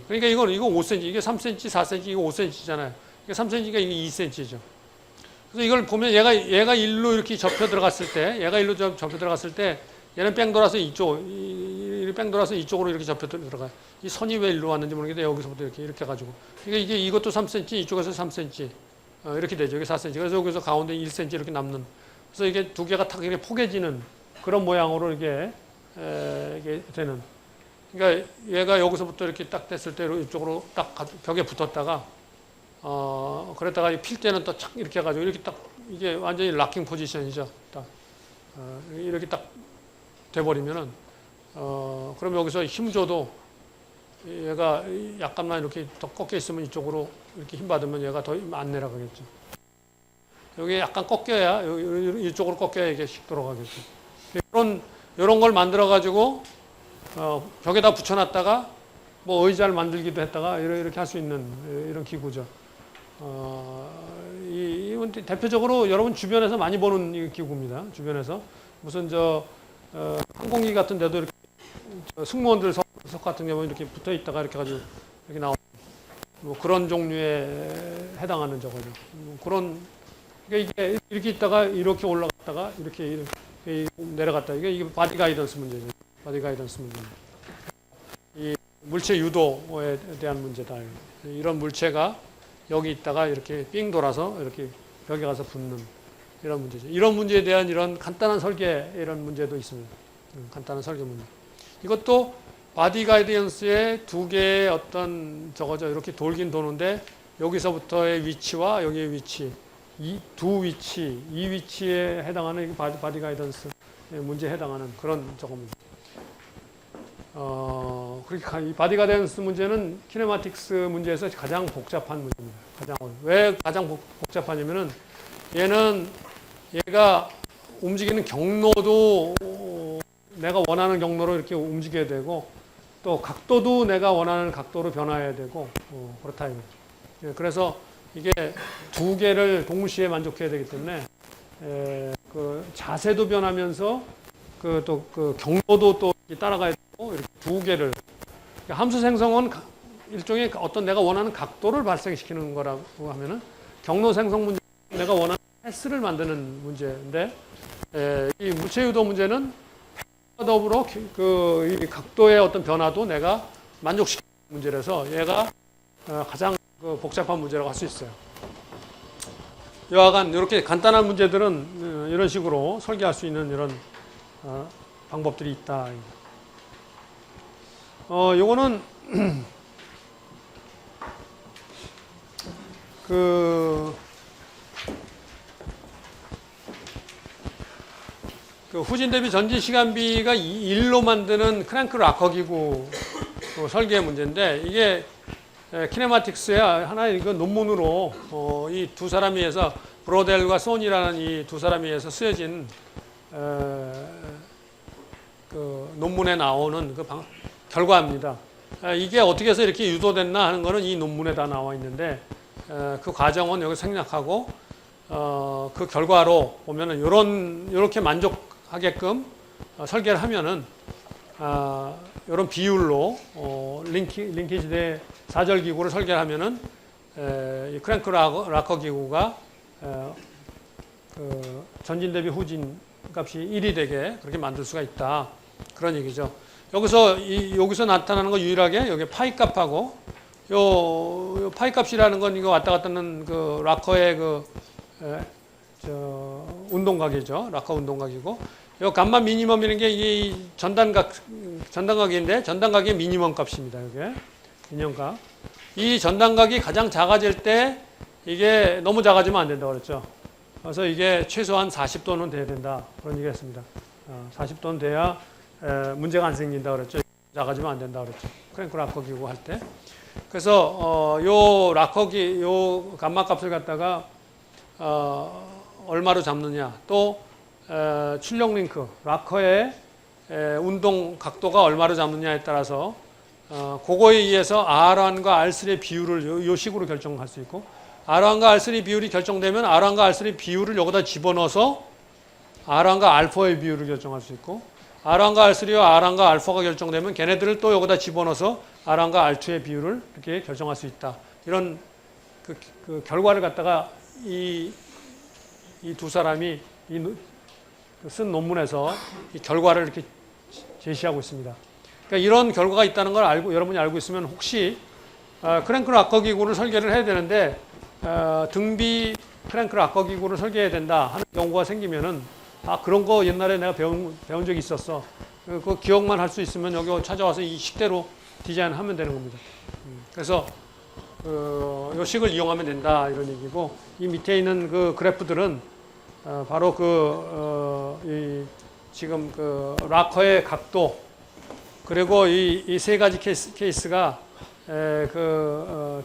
그러니까 이거 5cm, 이게 3cm, 4cm, 이거 5cm잖아요. 이게 3cm가 이게 2cm죠. 그래서 이걸 보면 얘가 일로 이렇게 접혀 들어갔을 때, 얘는 뺑 돌아서 뺑 돌아서 이쪽으로 이렇게 접혀 들어가요. 이 선이 왜 일로 왔는지 모르겠는데 여기서부터 이렇게 해가지고. 그러니까 이것도 3cm, 이쪽에서 3cm. 이렇게 되죠. 이게 4cm. 그래서 여기서 가운데 1cm 이렇게 남는. 그래서 이게 두 개가 탁 이렇게 포개지는 그런 모양으로 이게 되는. 그러니까 얘가 여기서부터 이렇게 딱 됐을 때 이쪽으로 딱 벽에 붙었다가, 그랬다가 필 때는 또 착 이렇게 해가지고 이렇게 딱, 이게 완전히 락킹 포지션이죠. 딱, 이렇게 딱 돼버리면은, 그럼 여기서 힘 줘도 얘가 약간만 이렇게 더 꺾여 있으면 이쪽으로 이렇게 힘 받으면 얘가 더 안 내려가겠죠. 여기 약간 꺾여야, 이쪽으로 꺾여야 이게 씩 돌아가겠죠. 이런 걸 만들어가지고, 벽에다 붙여놨다가, 뭐 의자를 만들기도 했다가, 이렇게 할 수 있는 이런 기구죠. 이건 대표적으로 여러분 주변에서 많이 보는 이 기구입니다. 주변에서. 무슨 항공기 같은 데도 이렇게 승무원들 석 같은 경우는 이렇게 붙어 있다가 이렇게 가지고 이렇게 나오는 뭐 그런 종류에 해당하는 저거죠. 그런, 그러니까 이게 이렇게 있다가 이렇게 올라갔다가 이렇게 내려갔다. 이게 바디 가이던스 문제죠. 바디 가이던스 문제. 이 물체 유도에 대한 문제다. 이런 물체가 여기 있다가 이렇게 삥 돌아서 이렇게 벽에 가서 붙는 이런 문제죠. 이런 문제에 대한 이런 간단한 설계, 이런 문제도 있습니다. 간단한 설계 문제. 이것도 바디 가이던스의 두 개의 어떤 저거죠. 이렇게 돌긴 도는데 여기서부터의 위치와 여기의 위치, 이 위치에 해당하는 바디 가이던스 문제에 해당하는 그런 저겁니다. 그렇게 이 바디 가이던스 문제는 키네마틱스 문제에서 가장 복잡한 문제입니다. 왜 가장 복잡하냐면은 얘가 움직이는 경로도 내가 원하는 경로로 이렇게 움직여야 되고, 또 각도도 내가 원하는 각도로 변화해야 되고, 그렇다 이거죠. 그래서 이게 두 개를 동시에 만족해야 되기 때문에 그 자세도 변하면서 또 그 경로도 또 따라가야 되고, 이렇게 두 개를. 그러니까 함수 생성은 일종의 어떤 내가 원하는 각도를 발생시키는 거라고 하면은, 경로 생성 문제 내가 원하는 패스를 만드는 문제인데, 이 물체 유도 문제는 패스와 더불어 이 각도의 어떤 변화도 내가 만족시키는 문제라서 얘가 가장 복잡한 문제라고 할 수 있어요. 여하간 이렇게 간단한 문제들은 이런 식으로 설계할 수 있는 이런 방법들이 있다. 요거는 그 후진 대비 전진 시간비가 1로 만드는 크랭크 락커 기구 설계 문제인데, 이게 키네마틱스의 하나의 그 논문으로 이 두 사람이 해서, 브로델과 소니라는 이 두 사람이 해서 쓰여진 그 논문에 나오는 그 결과입니다. 이게 어떻게 해서 이렇게 유도됐나 하는 거는 이 논문에 다 나와 있는데, 그 과정은 여기 생략하고, 그 결과로 보면은 요렇게 만족하게끔 설계를 하면은, 이런 비율로 링키지 대 사절 기구를 설계를 하면은 이 크랭크 락커 기구가 전진 대비 후진 값이 1이 되게 그렇게 만들 수가 있다. 그런 얘기죠. 여기서 나타나는 거 유일하게 여기 파이 값하고 요 파이 값이라는 건 이거 왔다 갔다 하는 그 락커의 운동각이죠. 락커 운동각이고 요 감마 미니멈이라는 게 이 전단각인데 전단각의 미니멈 값입니다. 이게 미니멈. 이 전단각이 가장 작아질 때 이게 너무 작아지면 안 된다고 그랬죠. 그래서 이게 최소한 40도는 돼야 된다. 그런 얘기 했습니다. 40도는 돼야 문제가 안 생긴다 그랬죠. 작아지면 안 된다 그랬죠. 크랭크 락커 기구 할 때. 그래서 요 감마 값을 갖다가 얼마로 잡느냐. 또 출력 링크 락커의 운동 각도가 얼마로 잡느냐에 따라서 그거에 의해서 R1과 R3의 비율을 요 식으로 결정할 수 있고 R1과 R3 비율이 결정되면 R1과 R3 비율을 여기다 집어넣어서 R1과 알파의 비율을 결정할 수 있고 R1과 R3와 R1과 알파가 결정되면 걔네들을 또 여기다 집어넣어서 R1과 R2의 비율을 이렇게 결정할 수 있다. 이런 그 결과를 갖다가 이 두 사람이 쓴 논문에서 이 결과를 이렇게 제시하고 있습니다. 그러니까 이런 결과가 있다는 걸 여러분이 알고 있으면 혹시 크랭크 락커 기구를 설계를 해야 되는데 등비 크랭크 락커 기구를 설계해야 된다 하는 경우가 생기면은 그런 거 옛날에 내가 배운 적이 있었어. 그 기억만 할 수 있으면 여기 찾아와서 이 식대로 디자인하면 되는 겁니다. 그래서 이 식을 이용하면 된다 이런 얘기고 이 밑에 있는 그 그래프들은 바로 지금 락커의 각도 그리고 이 세 가지 케이스가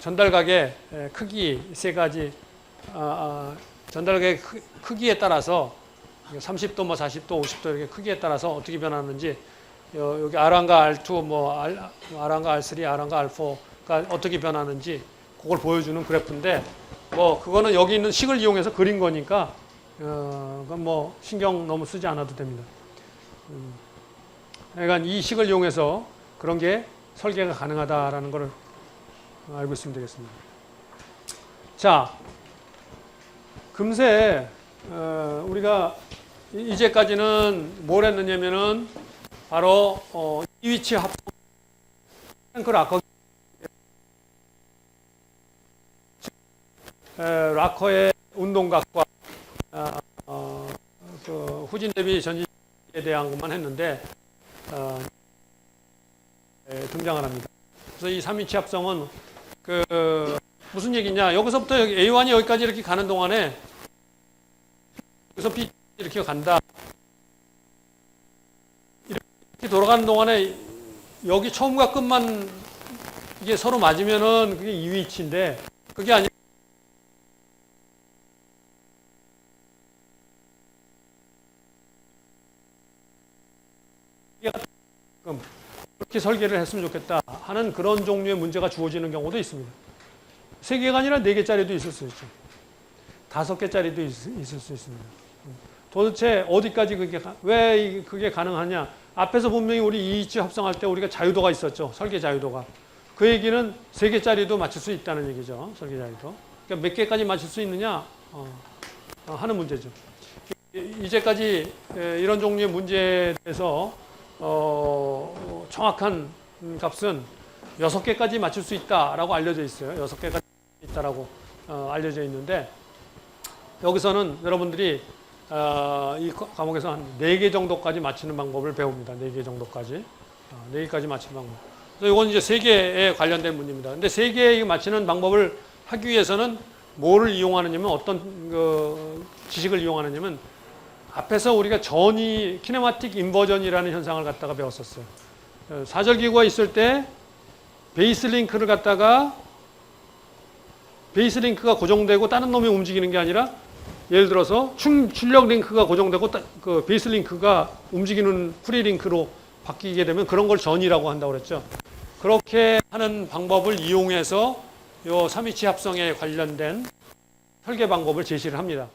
전달각의 크기 세 가지 전달각의 크기에 따라서 30도, 40도, 50도 이렇게 크기에 따라서 어떻게 변하는지 여기 R1과 R2, R1과 R3, R1과 R4가 어떻게 변하는지 그걸 보여주는 그래프인데 그거는 여기 있는 식을 이용해서 그린 거니까 그건 신경 너무 쓰지 않아도 됩니다. 그러니까 이 식을 이용해서 그런 게 설계가 가능하다라는 걸 알고 있으면 되겠습니다. 자, 금세 우리가 이제까지는 뭘 했느냐면은 바로 이 위치 합성 락커의 운동각과 후진 대비 전진에 대한 것만 했는데 등장을 합니다. 그래서 이 3위치 합성은 무슨 얘기냐? 여기서부터 A1이 여기까지 이렇게 가는 동안에 여기서 B 이렇게 간다. 이렇게 돌아가는 동안에 여기 처음과 끝만 이게 서로 맞으면은 그게 2위치인데 그게 아니라 그렇게 설계를 했으면 좋겠다 하는 그런 종류의 문제가 주어지는 경우도 있습니다. 3개가 아니라 4개짜리도 있을 수 있죠. 5개짜리도 있을 수 있습니다. 도대체 어디까지 왜 그게 가능하냐? 앞에서 분명히 우리 이위치 합성할 때 우리가 자유도가 있었죠. 설계 자유도가. 그 얘기는 3개짜리도 맞출 수 있다는 얘기죠. 설계 자유도. 그러니까 몇 개까지 맞출 수 있느냐 하는 문제죠. 이제까지 이런 종류의 문제에 대해서 정확한 값은 6개까지 맞출 수 있다라고 알려져 있어요. 6개까지 있다라고 알려져 있는데 여기서는 여러분들이 이 과목에서 한 4개 정도까지 맞추는 방법을 배웁니다. 4개 정도까지. 4개까지 맞추는 방법. 그래서 이건 이제 3개에 관련된 문제입니다. 근데 3개 맞추는 방법을 하기 위해서는 뭐를 이용하느냐면 어떤 지식을 이용하느냐면 앞에서 우리가 키네마틱 인버전이라는 현상을 갖다가 배웠었어요. 사절기구가 있을 때 베이스링크를 갖다가 베이스링크가 고정되고 다른 놈이 움직이는 게 아니라 예를 들어서 출력 링크가 고정되고 그 베이스링크가 움직이는 프리링크로 바뀌게 되면 그런 걸 전이라고 한다고 그랬죠. 그렇게 하는 방법을 이용해서 요 3위치 합성에 관련된 설계 방법을 제시를 합니다.